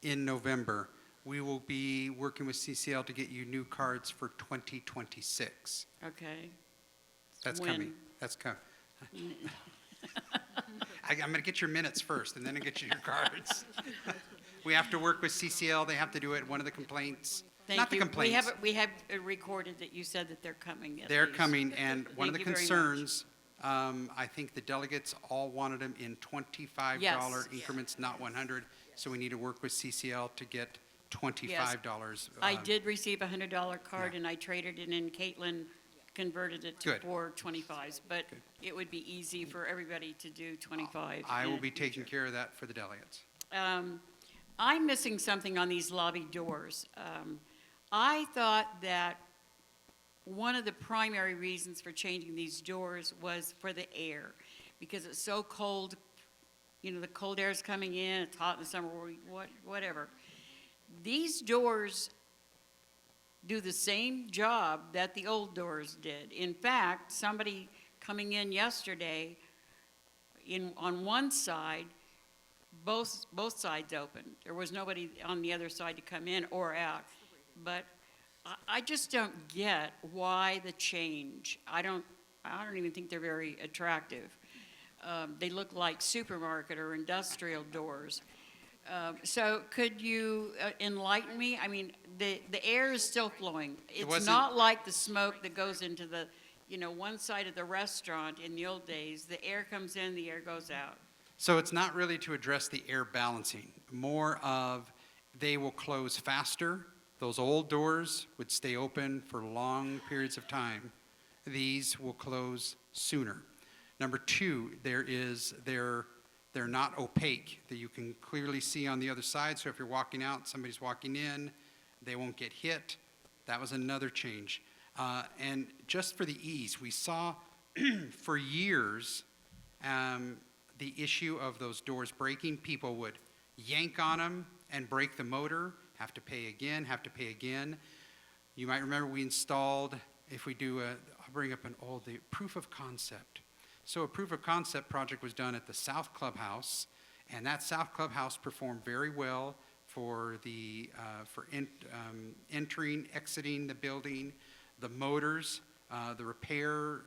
in November. We will be working with CCL to get you new cards for 2026. Okay. That's When? coming. That's coming. I'm going to get your minutes first, and then I'll get you your cards. We have to work with CCL. They have to do it. One of the complaints. Thank Not you. the complaints. We have recorded that you said that they're coming. at They're least. coming, and one of the Thank you very much. concerns, I think the delegates all wanted them in $25 Yes. increments, not 100. So we need to work with CCL to get $25. I did receive a $100 card, and I traded it in. Caitlin converted it to Good. 4 25s, but it would be easy for everybody to do 25. I will in be the taking future. care of that for the delegates. I'm missing something on these lobby doors. I thought that one of the primary reasons for changing these doors was for the air, because it's so cold. You know, the cold air is coming in, it's hot in the summer, whatever. These doors do the same job that the old doors did. In fact, somebody coming in yesterday, on one side, both sides open. There was nobody on the other side to come in or out. But I just don't get why the change. I don't even think they're very attractive. They look like supermarket or industrial doors. So could you enlighten me? I mean, the air is still flowing. It's not like the smoke that goes into the, one side of the restaurant in the old days. The air comes in, the air goes out. So it's not really to address the air balancing, more of they will close faster. Those old doors would stay open for long periods of time. These will close sooner. Number two, they're not opaque, that you can clearly see on the other side. So if you're walking out, somebody's walking in, they won't get hit. That was another change. And just for the ease, we saw for years the issue of those doors breaking. People would yank on them and break the motor, have to pay again. You might remember we installed, if we do I'll bring up the proof of concept. So a proof of concept project was done at the South Clubhouse, and that South Clubhouse performed very well for entering, exiting the building, the motors, the repair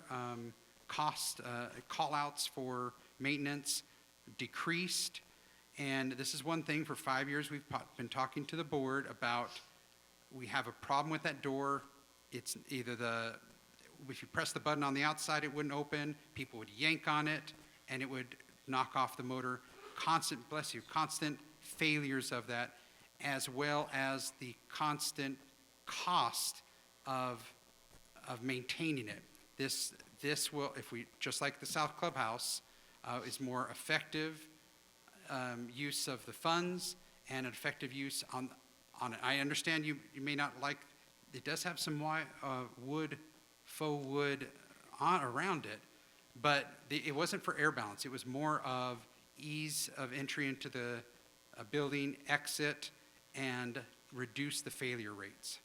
cost, call-outs for maintenance decreased. And this is one thing, for 5 years we've been talking to the board about, we have a problem with that door. It's either if you press the button on the outside, it wouldn't open. People would yank on it, and it would knock off the motor. Constant failures of that, as well as the constant cost of maintaining it. This will, if we, just like the South Clubhouse, is more effective use of the funds and an effective use on it. I understand you may not like, it does have some faux wood around it, but it wasn't for air balance. It was more of ease of entry into the building, exit, and reduce the failure rates.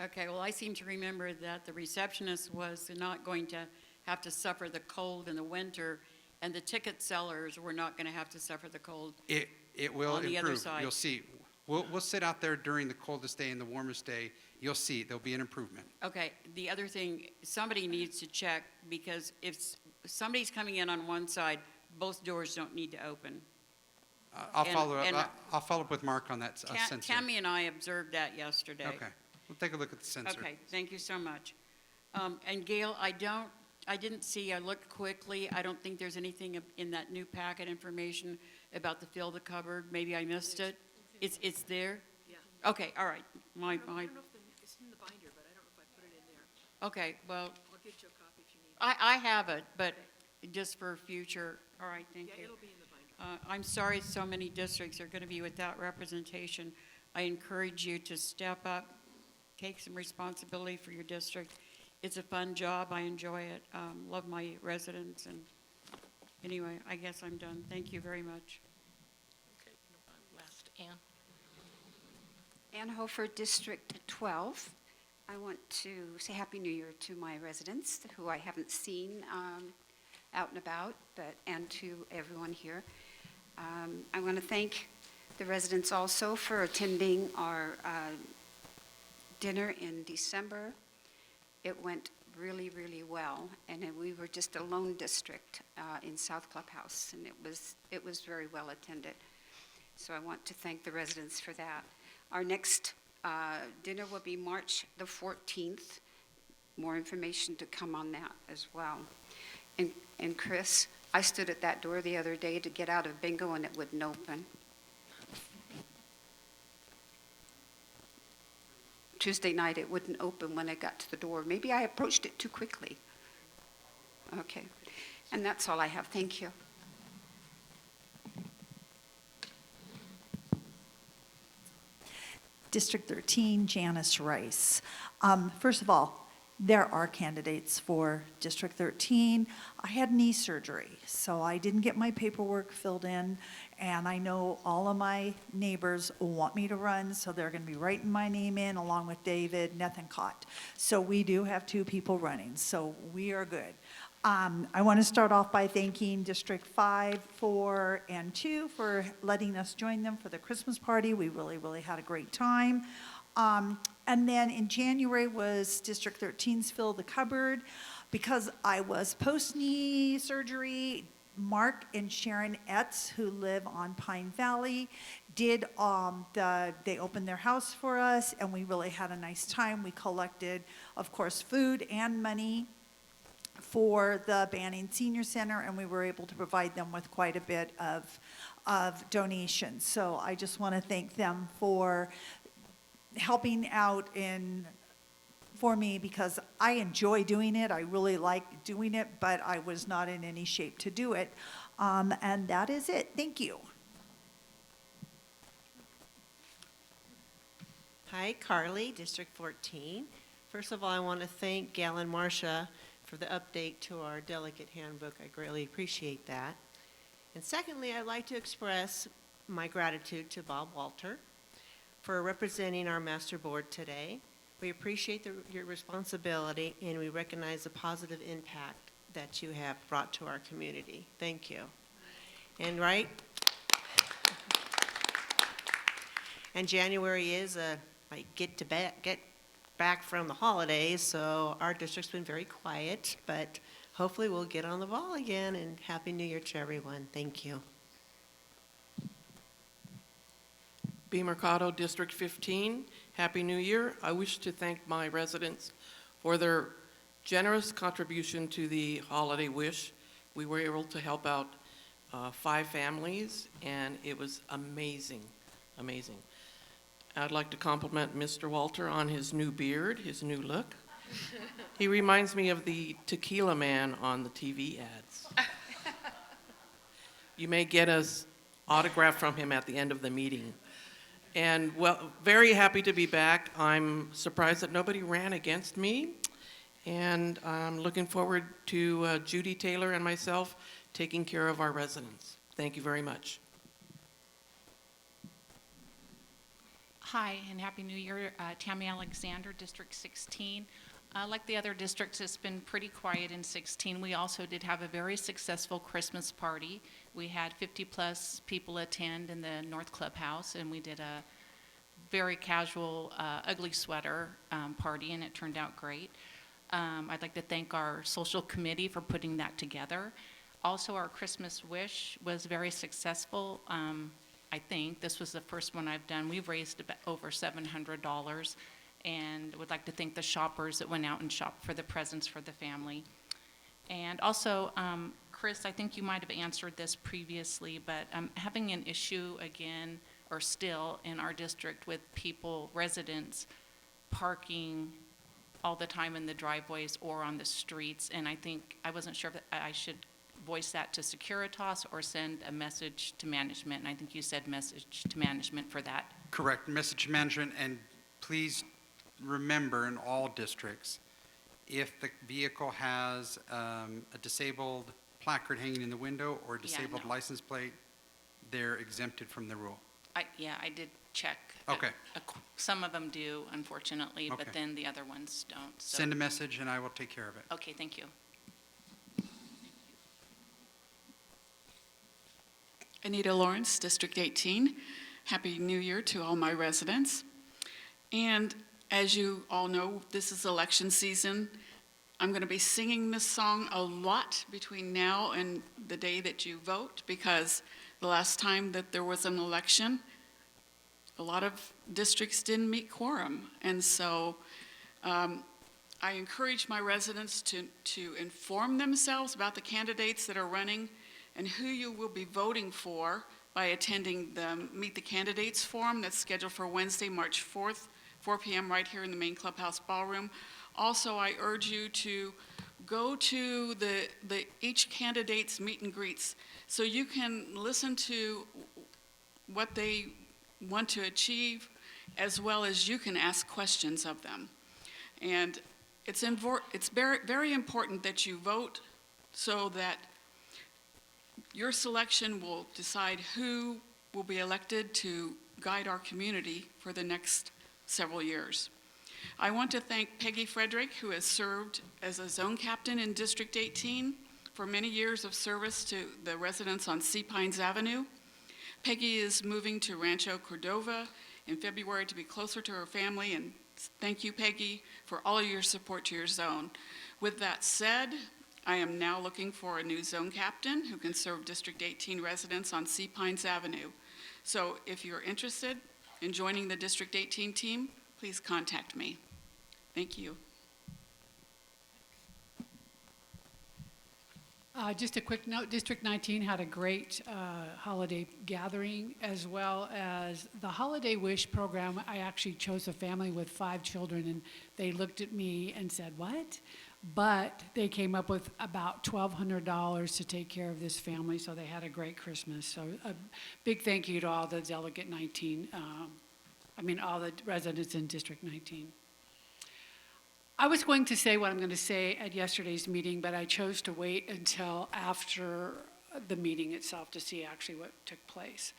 Okay, well, I seem to remember that the receptionist was not going to have to suffer the cold in the winter, and the ticket sellers were not going to have to suffer the cold. It will on the improve. other side. You'll see. We'll sit out there during the coldest day and the warmest day. You'll see, there'll be an improvement. Okay, the other thing, somebody needs to check, because if somebody's coming in on one side, both doors don't need to open. I'll And- follow and- up, I'll follow up with Mark on that sensor. Tammy and I observed that yesterday. Okay, we'll take a look at the sensor. Okay, thank you so much. And Gail, I didn't see, I looked quickly, I don't think there's anything in that new packet information about the fill the cupboard, maybe I missed it? It's there? Yeah. Okay, all right, I don't know if it's in the binder, but I don't know if I put it in there. okay, well, I'll get you a copy if you need it. I have it, but just for future, all right, thank you. Yeah, it'll be in the binder. I'm sorry so many districts are going to be without representation. I encourage you to step up, take some responsibility for your district. It's a fun job, I enjoy it, love my residents, and anyway, I guess I'm done. Thank you very much. Okay, last, Ann. Ann Hofer, District 12. I want to say Happy New Year to my residents who I haven't seen out and about, and to everyone here. I want to thank the residents also for attending our dinner in December. It went really, really well, and then we were just a lone district in South Clubhouse, and it was very well attended. So I want to thank the residents for that. Our next dinner will be March the 14th. More information to come on that as well. And Chris, I stood at that door the other day to get out of bingo, and it wouldn't open. Tuesday night, it wouldn't open when I got to the door. Maybe I approached it too quickly. Okay. And that's all I have. Thank you. District 13, Janice Rice. First of all, there are candidates for District 13. I had knee surgery, so I didn't get my paperwork filled in, and I know all of my neighbors want me to run, so they're going to be writing my name in along with David Nethincott. So we do have 2 people running, so we are good. I want to start off by thanking District 5, 4, and 2 for letting us join them for the Christmas party. We really, really had a great time. And then in January was District 13's Fill the Cupboard. Because I was post-knee surgery, Mark and Sharon Etz, who live on Pine Valley, they opened their house for us, and we really had a nice time. We collected, of course, food and money for the Banning Senior Center, and we were able to provide them with quite a bit of donations. So I just want to thank them for helping out for me, because I enjoy doing it. I really like doing it, but I was not in any shape to do it. And that is it. Thank you. Hi, Carly, District 14. First of all, I want to thank Gail and Marcia for the update to our delegate handbook. I greatly appreciate that. And secondly, I'd like to express my gratitude to Bob Walter for representing our master board today. We appreciate your responsibility, and we recognize the positive impact that you have brought to our community. Thank you. And and January is a get back from the holidays, so our district's been very quiet, but hopefully we'll get on the ball again, and Happy New Year to everyone. Thank you. B. Mercado, District 15, Happy New Year. I wish to thank my residents for their generous contribution to the holiday wish. We were able to help out 5 families, and it was amazing, amazing. I'd like to compliment Mr. Walter on his new beard, his new look. He reminds me of the tequila man on the TV ads. You may get an autograph from him at the end of the meeting. And, well, very happy to be back. I'm surprised that nobody ran against me. And I'm looking forward to Judy Taylor and myself taking care of our residents. Thank you very much. Hi, and Happy New Year. Tammy Alexander, District 16. Like the other districts, it's been pretty quiet in 16. We also did have a very successful Christmas party. We had 50-plus people attend in the North Clubhouse, and we did a very casual, ugly sweater party, and it turned out great. I'd like to thank our social committee for putting that together. Also, our Christmas wish was very successful. I think this was the first one I've done. We've raised about over $700, and would like to thank the shoppers that went out and shopped for the presents for the family. And also, Chris, I think you might have answered this previously, but I'm having an issue again, or still in our district, with people, residents, parking all the time in the driveways or on the streets. And I think, I wasn't sure if I should voice that to Securitas or send a message to management. And I think you said message to management for that. Correct, message management, and please remember in all districts, if the vehicle has a disabled placard hanging in the window or a disabled no. license plate, they're exempted from the rule. Yeah, I did check. Okay. Some of them do, unfortunately, Okay. but then the other ones don't. So. Send a message and I will take care of it. Okay, thank you. Anita Lawrence, District 18. Happy New Year to all my residents. And as you all know, this is election season. I'm going to be singing this song a lot between now and the day that you vote, because the last time that there was an election, a lot of districts didn't meet quorum. And so I encourage my residents to inform themselves about the candidates that are running and who you will be voting for by attending the Meet the Candidates Forum that's scheduled for Wednesday, March 4th, 4 p.m. right here in the main clubhouse ballroom. Also, I urge you to go to each candidate's meet and greets so you can listen to what they want to achieve, as well as you can ask questions of them. And it's very, very important that you vote so that your selection will decide who will be elected to guide our community for the next several years. I want to thank Peggy Frederick, who has served as a zone captain in District 18 for many years of service to the residents on Sea Pines Avenue. Peggy is moving to Rancho Cordova in February to be closer to her family, and thank you, Peggy, for all of your support to your zone. With that said, I am now looking for a new zone captain who can serve District 18 residents on Sea Pines Avenue. So if you're interested in joining the District 18 team, please contact me. Thank you. Just a quick note, District 19 had a great holiday gathering, as well as the Holiday Wish program. I actually chose a family with 5 children, and they looked at me and said, "What?" But they came up with about $1,200 to take care of this family, so they had a great Christmas. So a big thank you to all the Delegate 19, all the residents in District 19. I was going to say what I'm going to say at yesterday's meeting, but I chose to wait until after the meeting itself to see actually what took place.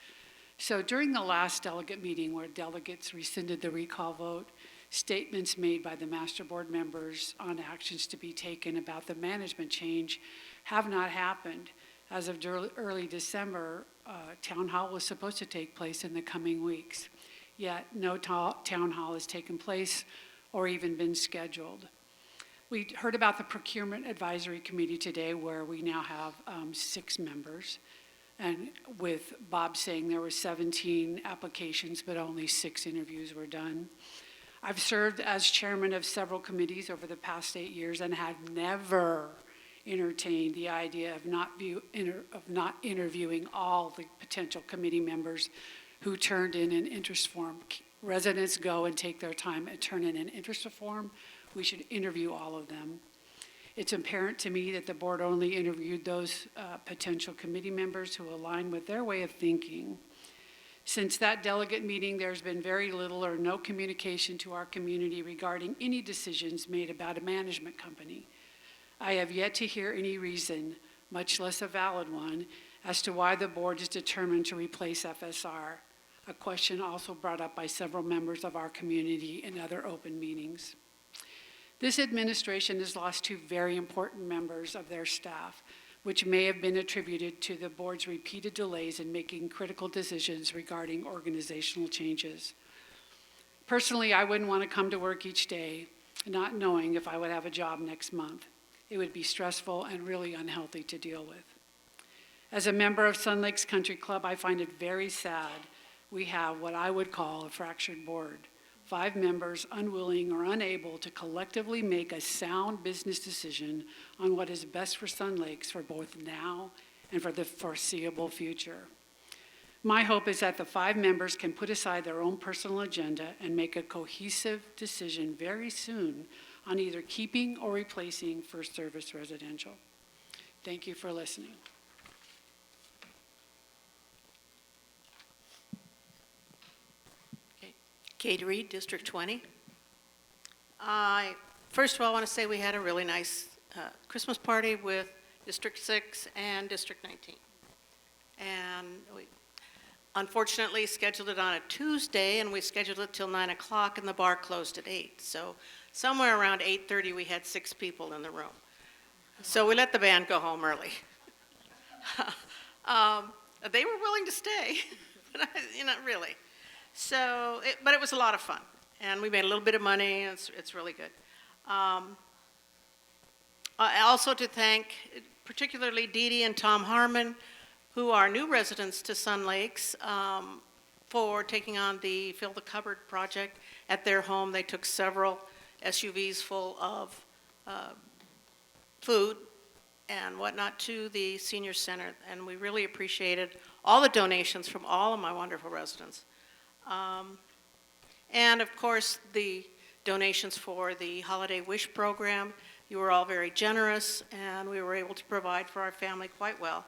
So during the last delegate meeting, where delegates rescinded the recall vote, statements made by the master board members on actions to be taken about the management change have not happened. As of early December, town hall was supposed to take place in the coming weeks, yet no town hall has taken place or even been scheduled. We heard about the Procurement Advisory Committee today, where we now have 6 members, and with Bob saying there were 17 applications, but only 6 interviews were done. I've served as chairman of several committees over the past 8 years and had never entertained the idea of not interviewing all the potential committee members who turned in an interest form. Residents go and take their time and turn in an interest form. We should interview all of them. It's apparent to me that the board only interviewed those potential committee members who align with their way of thinking. Since that delegate meeting, there's been very little or no communication to our community regarding any decisions made about a management company. I have yet to hear any reason, much less a valid one, as to why the board is determined to replace FSR, a question also brought up by several members of our community in other open meetings. This administration has lost 2 very important members of their staff, which may have been attributed to the board's repeated delays in making critical decisions regarding organizational changes. Personally, I wouldn't want to come to work each day not knowing if I would have a job next month. It would be stressful and really unhealthy to deal with. As a member of Sun Lakes Country Club, I find it very sad we have what I would call a fractured board. 5 members unwilling or unable to collectively make a sound business decision on what is best for Sun Lakes for both now and for the foreseeable future. My hope is that the 5 members can put aside their own personal agenda and make a cohesive decision very soon on either keeping or replacing First Service Residential. Thank you for listening. Kate Reed, District 20. First of all, I want to say we had a really nice Christmas party with District 6 and District 19. And we unfortunately scheduled it on a Tuesday, and we scheduled it till 9 o'clock, and the bar closed at 8. So somewhere around 8:30, we had 6 people in the room. So we let the band go home early. They were willing to stay, but not really. So, but it was a lot of fun, and we made a little bit of money, and it's really good. Also to thank particularly Dee Dee and Tom Harmon, who are new residents to Sun Lakes, for taking on the Fill the Cupboard project at their home. They took several SUVs full of food and whatnot to the senior center, and we really appreciated all the donations from all of my wonderful residents. And of course, the donations for the Holiday Wish program. You were all very generous, and we were able to provide for our family quite well.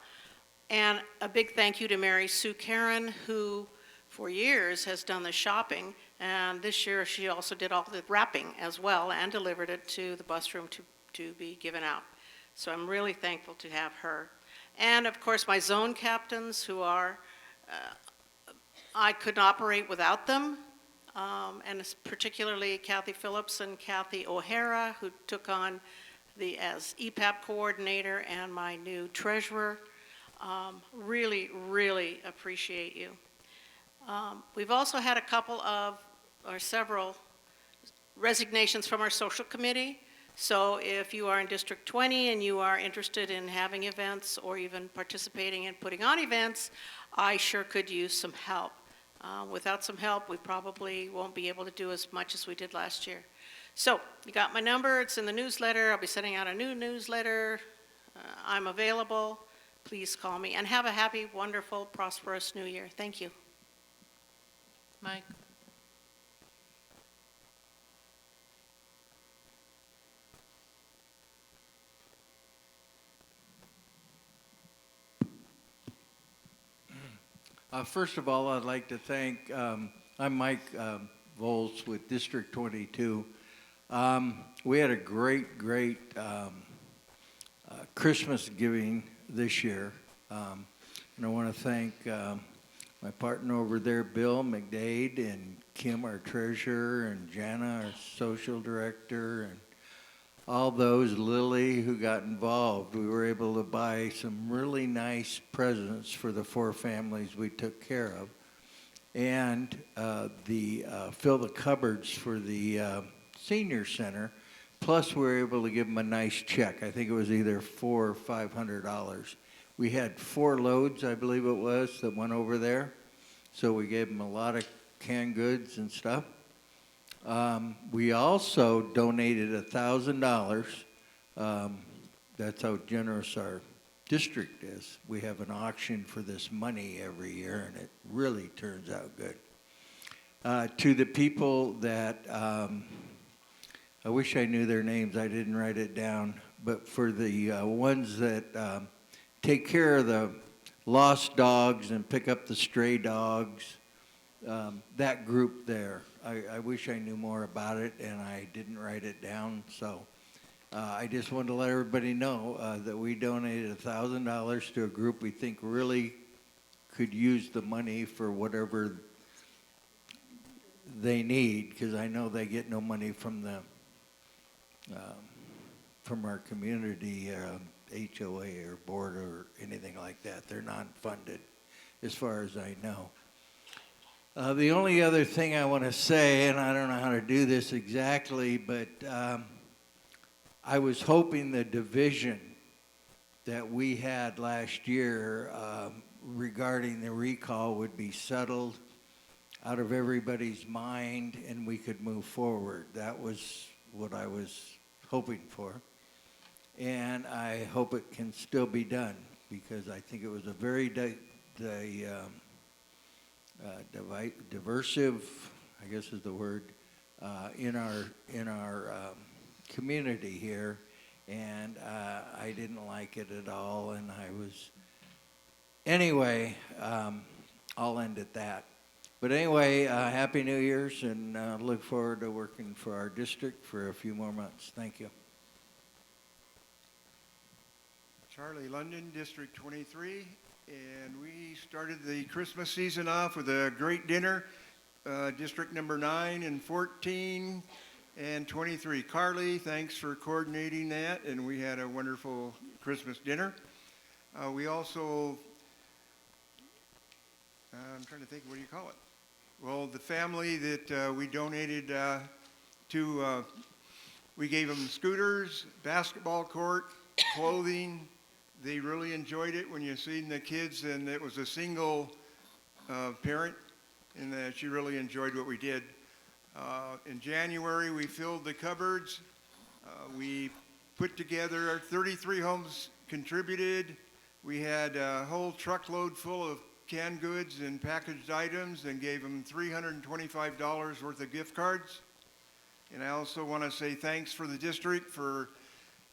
And a big thank you to Mary Sue Karen, who for years has done the shopping, and this year she also did all the wrapping as well and delivered it to the bus room to be given out. So I'm really thankful to have her. And of course, my zone captains, who are, I couldn't operate without them, and particularly Kathy Phillips and Kathy O'Hara, who took on as EPAP coordinator and my new treasurer. Really, really appreciate you. We've also had a couple of, or several, resignations from our social committee. So if you are in District 20 and you are interested in having events or even participating in putting on events, I sure could use some help. Without some help, we probably won't be able to do as much as we did last year. So you got my number, it's in the newsletter. I'll be sending out a new newsletter. I'm available. Please call me, and have a happy, wonderful, prosperous new year. Thank you. Mike? First of all, I'd like to thank, I'm Mike Volz with District 22. We had a great Christmas giving this year. And I want to thank my partner over there, Bill McDade, and Kim, our treasurer, and Jana, our social director, and all those, Lily, who got involved. We were able to buy some really nice presents for the 4 families we took care of. And fill the cupboards for the senior center. Plus, we were able to give them a nice check. I think it was either $400 or $500. We had 4 loads, I believe it was, that went over there. So we gave them a lot of canned goods and stuff. We also donated $1,000. That's how generous our district is. We have an auction for this money every year, and it really turns out good. To the people that, I wish I knew their names, I didn't write it down, but for the ones that take care of the lost dogs and pick up the stray dogs, that group there, I wish I knew more about it, and I didn't write it down, so I just wanted to let everybody know that we donated $1,000 to a group we think really could use the money for whatever they need, because I know they get no money from the from our community HOA or board or anything like that. They're non-funded, as far as I know. The only other thing I want to say, and I don't know how to do this exactly, but I was hoping the division that we had last year regarding the recall would be settled out of everybody's mind and we could move forward. That was what I was hoping for. And I hope it can still be done because I think it was a very diversive, I guess is the word, in our community here, and I didn't like it at all, and I was, anyway, I'll end at that. But anyway, Happy New Year's, and look forward to working for our district for a few more months. Thank you. Charlie London, District 23, and we started the Christmas season off with a great dinner. District number 9 and 14 and 23. Carly, thanks for coordinating that, and we had a wonderful Christmas dinner. We also, I'm trying to think, what do you call it? Well, the family that we donated to, we gave them scooters, basketball court, clothing. They really enjoyed it when you seen the kids, and it was a single parent, and she really enjoyed what we did. In January, we filled the cupboards. We put together 33 homes contributed. We had a whole truckload full of canned goods and packaged items and gave them $325 worth of gift cards. And I also want to say thanks for the district for,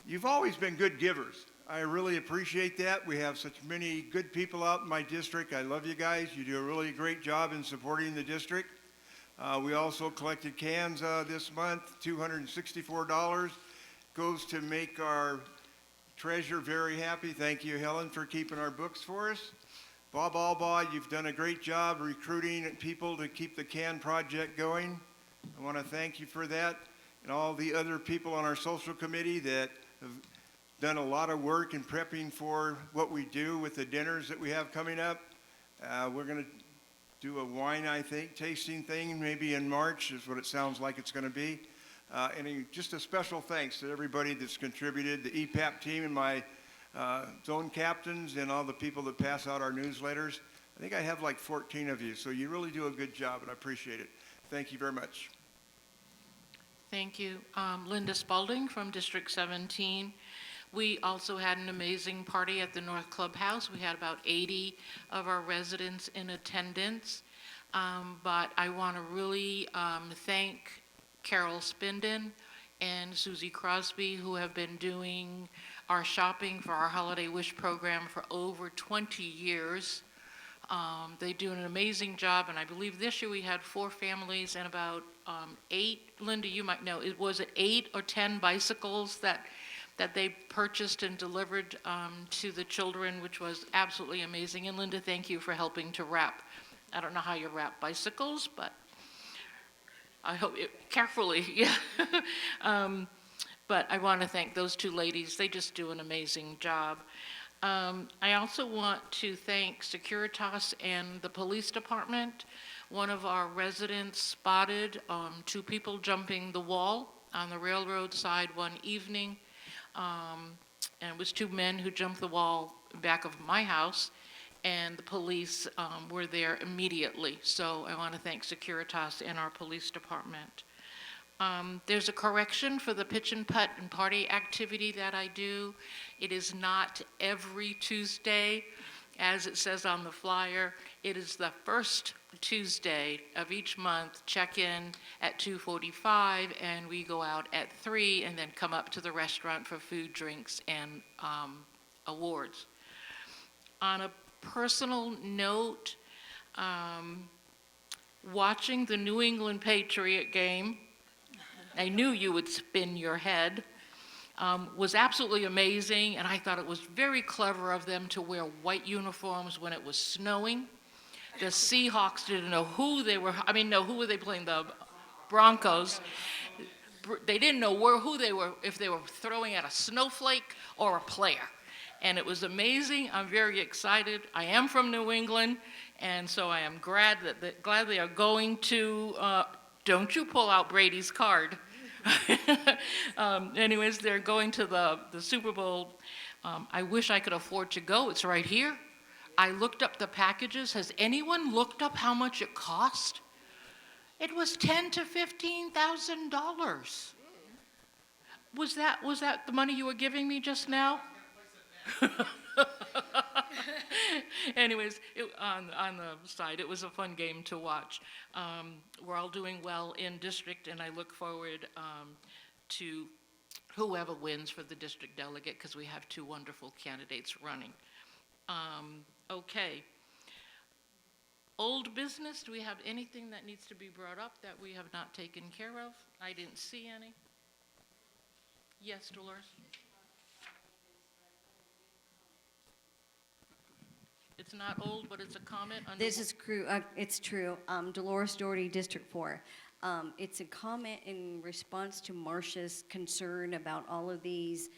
you've always been good givers. I really appreciate that. We have such many good people out in my district. I love you guys. You do a really great job in supporting the district. We also collected cans this month, $264. Goes to make our treasurer very happy. Thank you, Helen, for keeping our books for us. Bob Albaugh, you've done a great job recruiting people to keep the CAN project going. I want to thank you for that, and all the other people on our social committee that have done a lot of work in prepping for what we do with the dinners that we have coming up. We're going to do a wine, I think, tasting thing maybe in March is what it sounds like it's going to be. And just a special thanks to everybody that's contributed, the EPAP team and my zone captains and all the people that pass out our newsletters. I think I have like 14 of you, so you really do a good job, and I appreciate it. Thank you very much. Thank you. Linda Spalding from District 17. We also had an amazing party at the North Clubhouse. We had about 80 of our residents in attendance. But I want to really thank Carol Spinden and Susie Crosby, who have been doing our shopping for our Holiday Wish program for over 20 years. They do an amazing job, and I believe this year we had 4 families and about 8, Linda, you might know, was it 8 or 10 bicycles that they purchased and delivered to the children, which was absolutely amazing. And Linda, thank you for helping to wrap. I don't know how you wrap bicycles, but I hope carefully, yeah. But I want to thank those 2 ladies. They just do an amazing job. I also want to thank Securitas and the police department. One of our residents spotted 2 people jumping the wall on the railroad side one evening. And it was 2 men who jumped the wall back of my house, and the police were there immediately. So I want to thank Securitas and our police department. There's a correction for the pitch and putt and party activity that I do. It is not every Tuesday, as it says on the flyer. It is the first Tuesday of each month. Check in at 2:45, and we go out at 3, and then come up to the restaurant for food, drinks, and awards. On a personal note, watching the New England Patriot game, I knew you would spin your head, was absolutely amazing, and I thought it was very clever of them to wear white uniforms when it was snowing. The Seahawks didn't know who they were, who were they playing? The Broncos. They didn't know who they were, if they were throwing at a snowflake or a player. and it was amazing. I'm very excited. I am from New England, and so I am glad they are going to, don't you pull out Brady's card. Anyways, they're going to the Super Bowl. I wish I could afford to go. It's right here. I looked up the packages. Has anyone looked up how much it cost? It was $10,000 to $15,000. Was that the money you were giving me just now? Anyways, on the side, it was a fun game to watch. We're all doing well in district, and I look forward to whoever wins for the district delegate, because we have two wonderful candidates running. Okay. Old business, do we have anything that needs to be brought up that we have not taken care of? I didn't see any. Yes, Dolores? It's not old, but it's a comment. This is it's true. Dolores Doherty, District 4. It's a comment in response to Marcia's concern about all of these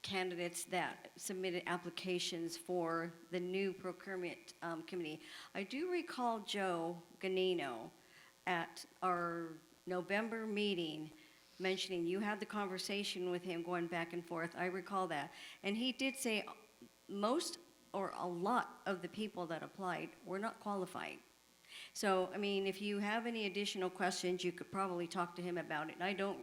candidates that submitted applications for the new procurement committee. I do recall Joe Ganino at our November meeting mentioning you had the conversation with him going back and forth. I recall that. And he did say most or a lot of the people that applied were not qualified. So, I mean, if you have any additional questions, you could probably talk to him about it. And I don't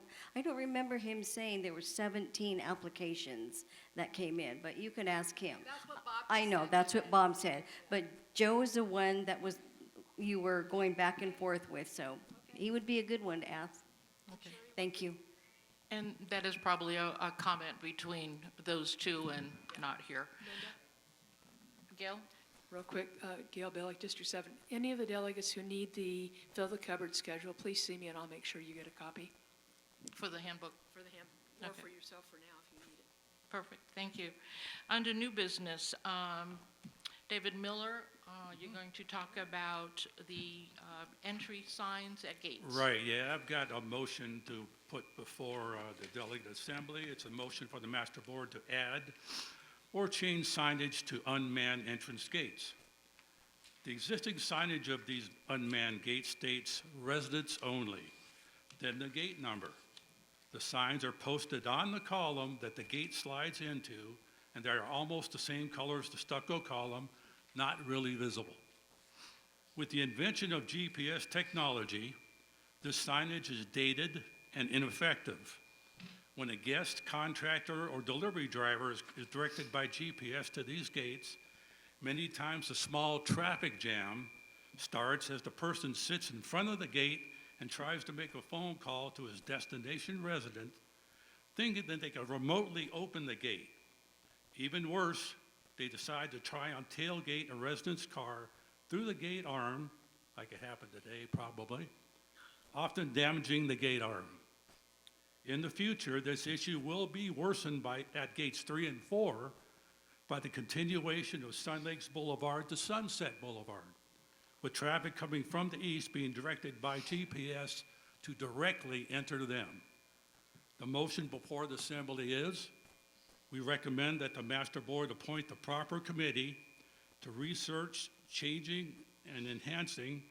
remember him saying there were 17 applications that came in, but you can ask him. That's what Bob I know, said. that's what Bob said. But Joe is the one that you were going back and forth with, so he would be a good one to ask. Okay. Thank you. And that is probably a comment between those two and not here. Gail? Real quick, Gail Bellick, District 7. Any of the delegates who need the Fill the Cupboard schedule, please see me and I'll make sure you get a copy. For the handbook? For the handbook, or Okay. for yourself for now if you need it. Perfect, thank you. Under new business, David Miller, you're going to talk about the entry signs at gates. Right, yeah, I've got a motion to put before the delegate assembly. It's a motion for the master board to add or change signage to unmanned entrance gates. The existing signage of these unmanned gates states residents only, then the gate number. The signs are posted on the column that the gate slides into, and they are almost the same color as the stucco column, not really visible. With the invention of GPS technology, this signage is dated and ineffective. When a guest, contractor, or delivery driver is directed by GPS to these gates, many times a small traffic jam starts as the person sits in front of the gate and tries to make a phone call to his destination resident, thinking that they can remotely open the gate. Even worse, they decide to try and tailgate a resident's car through the gate arm, like it happened today probably, often damaging the gate arm. In the future, this issue will be worsened at gates 3 and 4 by the continuation of Sun Lakes Boulevard to Sunset Boulevard, with traffic coming from the east being directed by GPS to directly enter them. The motion before the assembly is, we recommend that the master board appoint the proper committee to research changing and enhancing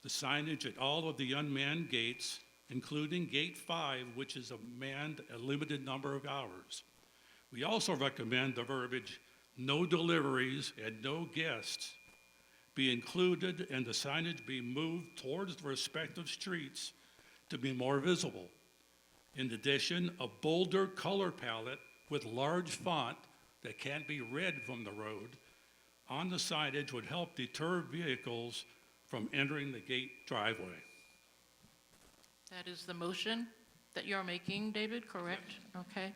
the signage at all of the unmanned gates, including Gate 5, which is manned a limited number of hours. We also recommend the verbiage, no deliveries and no guests, be included and the signage be moved towards the respective streets to be more visible. In addition, a bolder color palette with large font that can't be read from the road on the signage would help deter vehicles from entering the gate driveway. That is the motion that you're making, David, correct? Okay.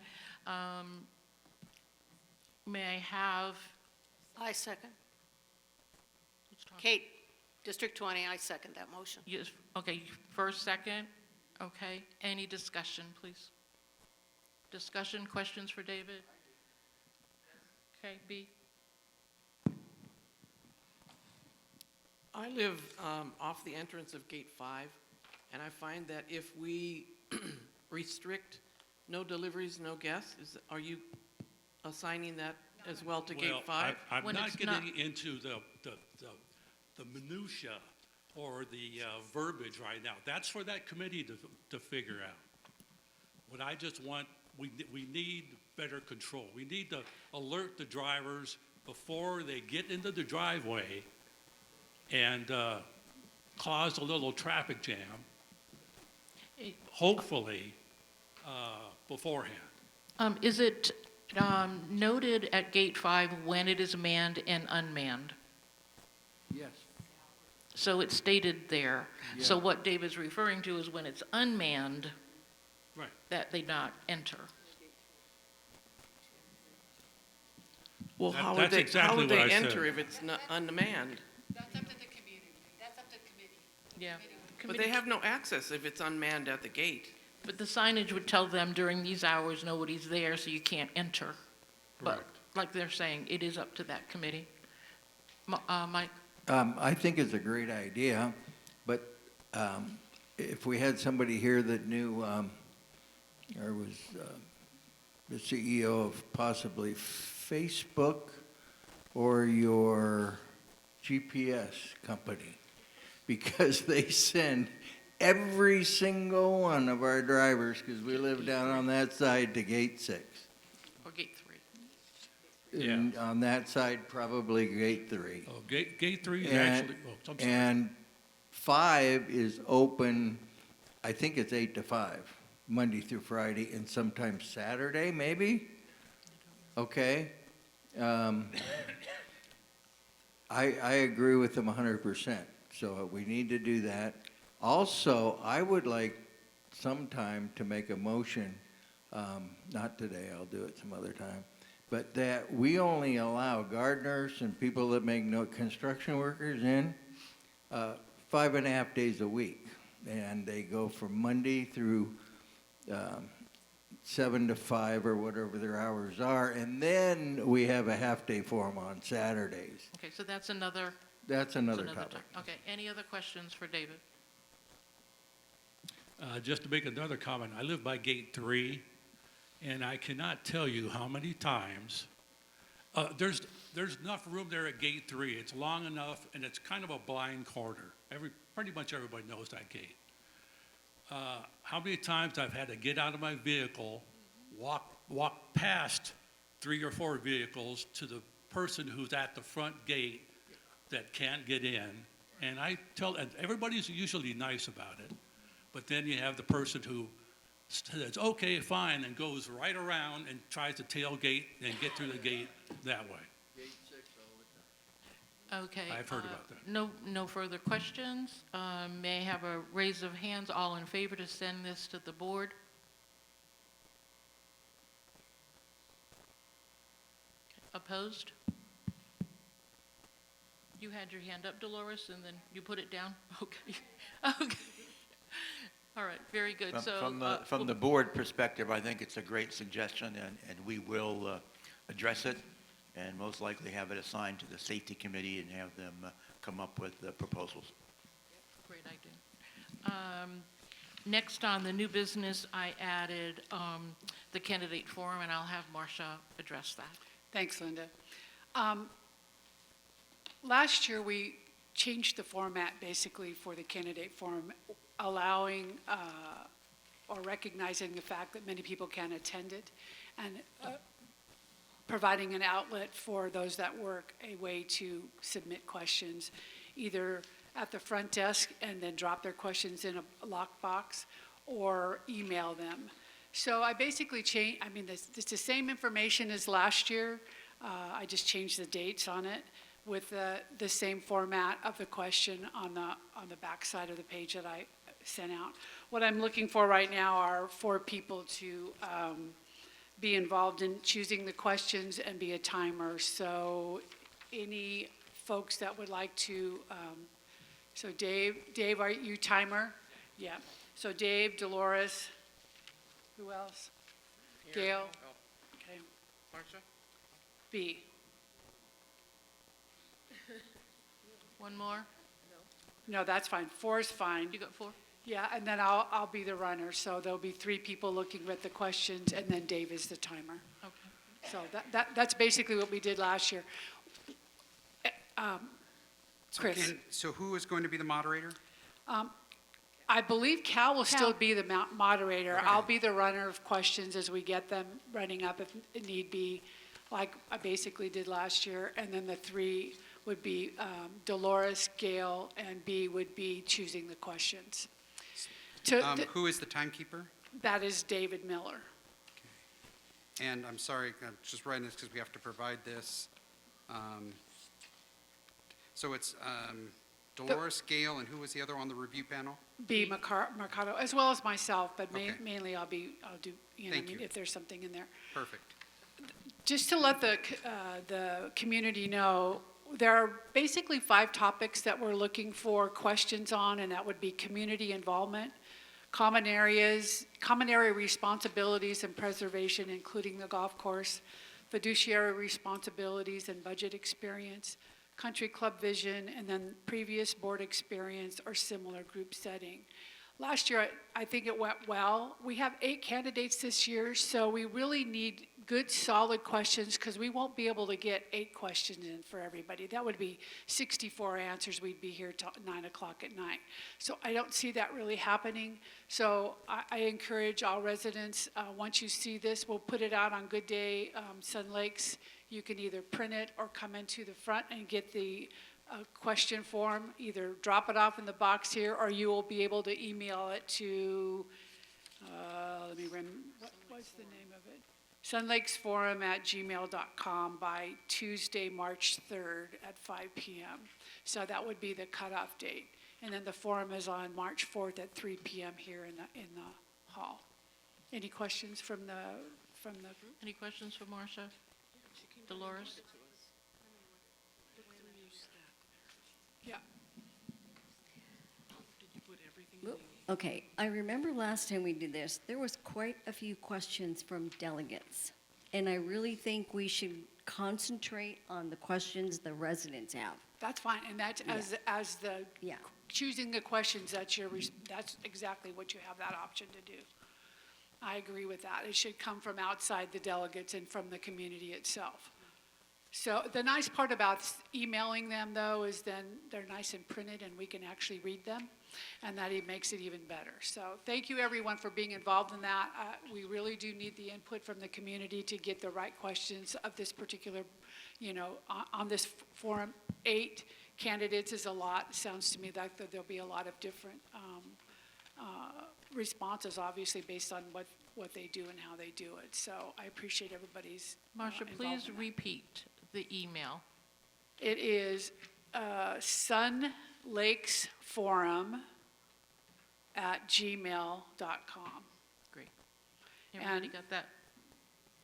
May I have, I second. Kate, District 20, I second that motion. yes, okay, first, second, okay. Any discussion, please? Discussion, questions for David? Okay, B? I live off the entrance of Gate 5, and I find that if we restrict no deliveries, no guests, are you assigning that? No, as well to Well, Gate 5? I'm When not it's getting into the minutia or the verbiage right now. That's for that committee to figure out. What I just want, we need better control. We need to alert the drivers before they get into the driveway and cause a little traffic jam, hopefully beforehand. Is it noted at Gate 5 when it is manned and unmanned? Yes. So it's stated there. So Yeah. what Dave is referring to is when it's unmanned, Right. that they not enter. Well, That- how that's would exactly what they I said. enter if it's not unmanned? That's up to the community. That's up to the committee. Yeah. But they have no access if it's unmanned at the gate. But the signage would tell them during these hours, nobody's there, so you can't enter. But Correct. like they're saying, it is up to that committee. Mike? I think it's a great idea, but if we had somebody here that knew, or was the CEO of possibly Facebook or your GPS company, because they send every single one of our drivers, because we live down on that side, to Gate 6. Or Gate 3? And on that side, probably Gate 3. Oh, Gate 3 is And- actually, oh, I'm sorry. And 5 is open, I think it's 8 to 5, Monday through Friday, and sometimes Saturday, maybe? Okay. I agree with them 100%, so we need to do that. Also, I would like sometime to make a motion, not today, I'll do it some other time, but that we only allow gardeners and people that make no construction workers in 5.5 days a week. And they go from Monday through 7 to 5 or whatever their hours are. And then we have a half-day for them on Saturdays. Okay, so that's another. That's another topic. time. Okay, any other questions for David? Just to make another comment, I live by Gate 3, and I cannot tell you how many times, there's enough room there at Gate 3. It's long enough, and it's kind of a blind corner. Pretty much everybody knows that gate. How many times I've had to get out of my vehicle, walk past 3 or 4 vehicles to the person who's at the front gate that can't get in. And and everybody's usually nice about it. But then you have the person who says, okay, fine, and goes right around and tries to tailgate and get through the gate that way. Okay. I've heard about that. No further questions. May I have a raise of hands, all in favor to send this to the board? Opposed? You had your hand up, Dolores, and then you put it down? Okay. Okay. All right, very good. From the board perspective, I think it's a great suggestion, and we will address it and most likely have it assigned to the safety committee and have them come up with proposals. Great idea. Next on the new business, I added the candidate forum, and I'll have Marcia address that. Thanks, Linda. Last year, we changed the format basically for the candidate forum, allowing or recognizing the fact that many people can't attend it, and providing an outlet for those that work, a way to submit questions, either at the front desk and then drop their questions in a lockbox, or email them. So I basically changed, it's the same information as last year. I just changed the dates on it with the same format of the question on the back side of the page that I sent out. What I'm looking for right now are 4 people to be involved in choosing the questions and be a timer. So any folks that would like to, so Dave, are you timer? Yeah. So Dave, Dolores, who else? Gail? Okay. Marcia? B. One more? No, that's fine. 4 is fine. You got 4? Yeah, and then I'll be the runner. So there'll be 3 people looking at the questions, and then Dave is the timer. Okay. So that's basically what we did last year. Chris? So who is going to be the moderator? I believe Cal will still Cal. be the moderator. Okay. I'll be the runner of questions as we get them running up if need be, like I basically did last year. And then the three would be Dolores, Gail, and B would be choosing the questions. Who is the timekeeper? That is David Miller. And I'm sorry, I'm just writing this because we have to provide this. So it's Dolores, Gail, and who was the other on the review panel? B Mercado, as well as myself, but Okay. mainly I'll do, Thank you. if there's something in there. Perfect. Just to let the community know, there are basically 5 topics that we're looking for questions on, and that would be community involvement, common area responsibilities and preservation, including the golf course, fiduciary responsibilities and budget experience, country club vision, and then previous board experience or similar group setting. Last year, I think it went well. We have 8 candidates this year, so we really need good, solid questions because we won't be able to get 8 questions in for everybody. That would be 64 answers. We'd be here till 9 o'clock at night. So I don't see that really happening. So I encourage all residents, once you see this, we'll put it out on Good Day Sun Lakes. You can either print it or come into the front and get the question form, either drop it off in the box here, or you will be able to email it to, what's the name of it? sunlakesforum@gmail.com by Tuesday, March 3rd at 5 p.m. So that would be the cutoff date. And then the forum is on March 4th at 3 p.m. here in the hall. Any questions from the group? Any questions for Marcia? Dolores? Yeah. Okay, I remember last time we did this, there was quite a few questions from delegates. And I really think we should concentrate on the questions the residents have. That's fine, and that's as the Yeah. choosing the questions, that's exactly what you have that option to do. I agree with that. It should come from outside the delegates and from the community itself. So the nice part about emailing them, though, is then they're nice and printed and we can actually read them, and that makes it even better. So thank you, everyone, for being involved in that. We really do need the input from the community to get the right questions of this particular, on this forum. 8 candidates is a lot. It sounds to me like there'll be a lot of different responses, obviously, based on what they do and how they do it. So I appreciate everybody's Marcia, please involvement in that. repeat the email. It is sunlakesforum@gmail.com. Great. Everybody And- got that?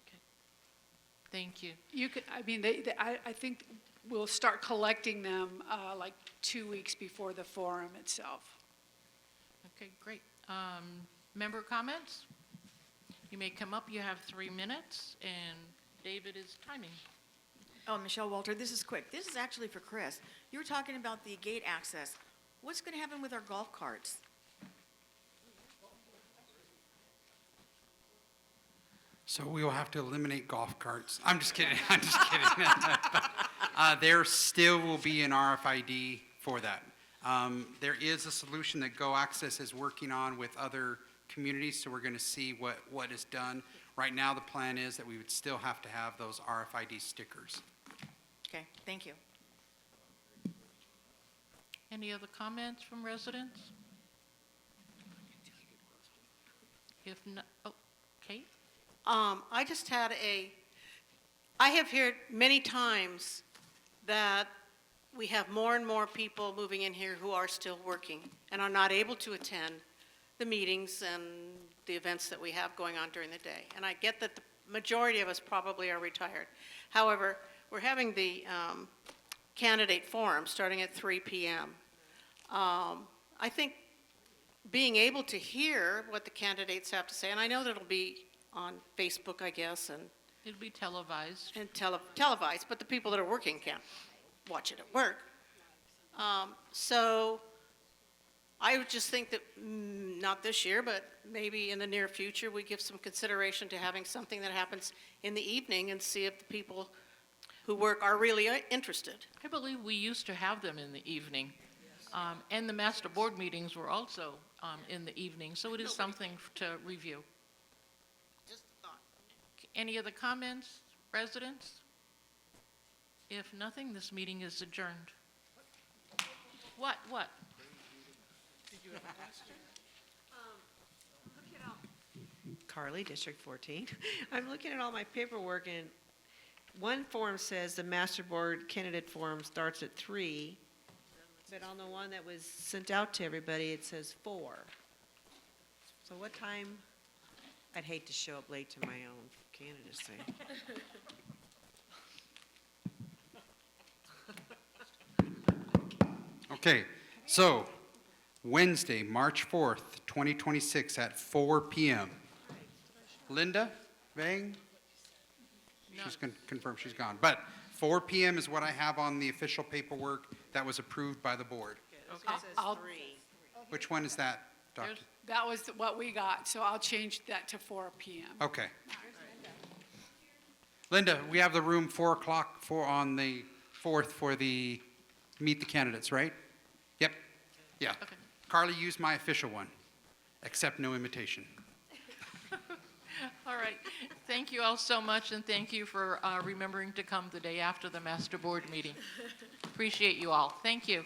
Okay. Thank you. You could, I think we'll start collecting them like 2 weeks before the forum itself. Okay, great. Member comments? You may come up. You have 3 minutes, and David is timing. Oh, Michelle Walter, this is quick. This is actually for Chris. You were talking about the gate access. What's going to happen with our golf carts? So we will have to eliminate golf carts. I'm just kidding. I'm just kidding. There still will be an RFID for that. There is a solution that Go Access is working on with other communities, so we're going to see what is done. Right now, the plan is that we would still have to have those RFID stickers. Okay, thank you. Any other comments from residents? If not, Kate? I just had I have heard many times that we have more and more people moving in here who are still working and are not able to attend the meetings and the events that we have going on during the day. And I get that the majority of us probably are retired. However, we're having the candidate forum starting at 3 p.m. I think being able to hear what the candidates have to say, and I know that it'll be on Facebook, I guess, and It'll be televised. and televised, but the people that are working can't watch it at work. So I would just think that, not this year, but maybe in the near future, we give some consideration to having something that happens in the evening and see if the people who work are really interested. I believe we used to have them in the evening. And the master board meetings were also in the evening, so it is something to review. Just a thought. Any other comments, residents? If nothing, this meeting is adjourned. What? Did you have a question? Carly, District 14. I'm looking at all my paperwork, and one form says the master board candidate forum starts at 3, but on the one that was sent out to everybody, it says 4. So what time? I'd hate to show up late to my own candidacy. Okay, so Wednesday, March 4th, 2026 at 4 PM. Linda Vang? She's confirmed she's gone. But 4 PM is what I have on the official paperwork that was approved by the board. Okay. It says I'll- 3. Which one is that, Doctor? That was what we got, so I'll change that to 4 PM. Okay. Linda, we have the room 4 o'clock on the 4th for the meet the candidates, right? Yep. Yeah. Okay. Carly used my official one. Accept no invitation. All right. Thank you all so much, and thank you for remembering to come the day after the master board meeting. Appreciate you all. Thank you.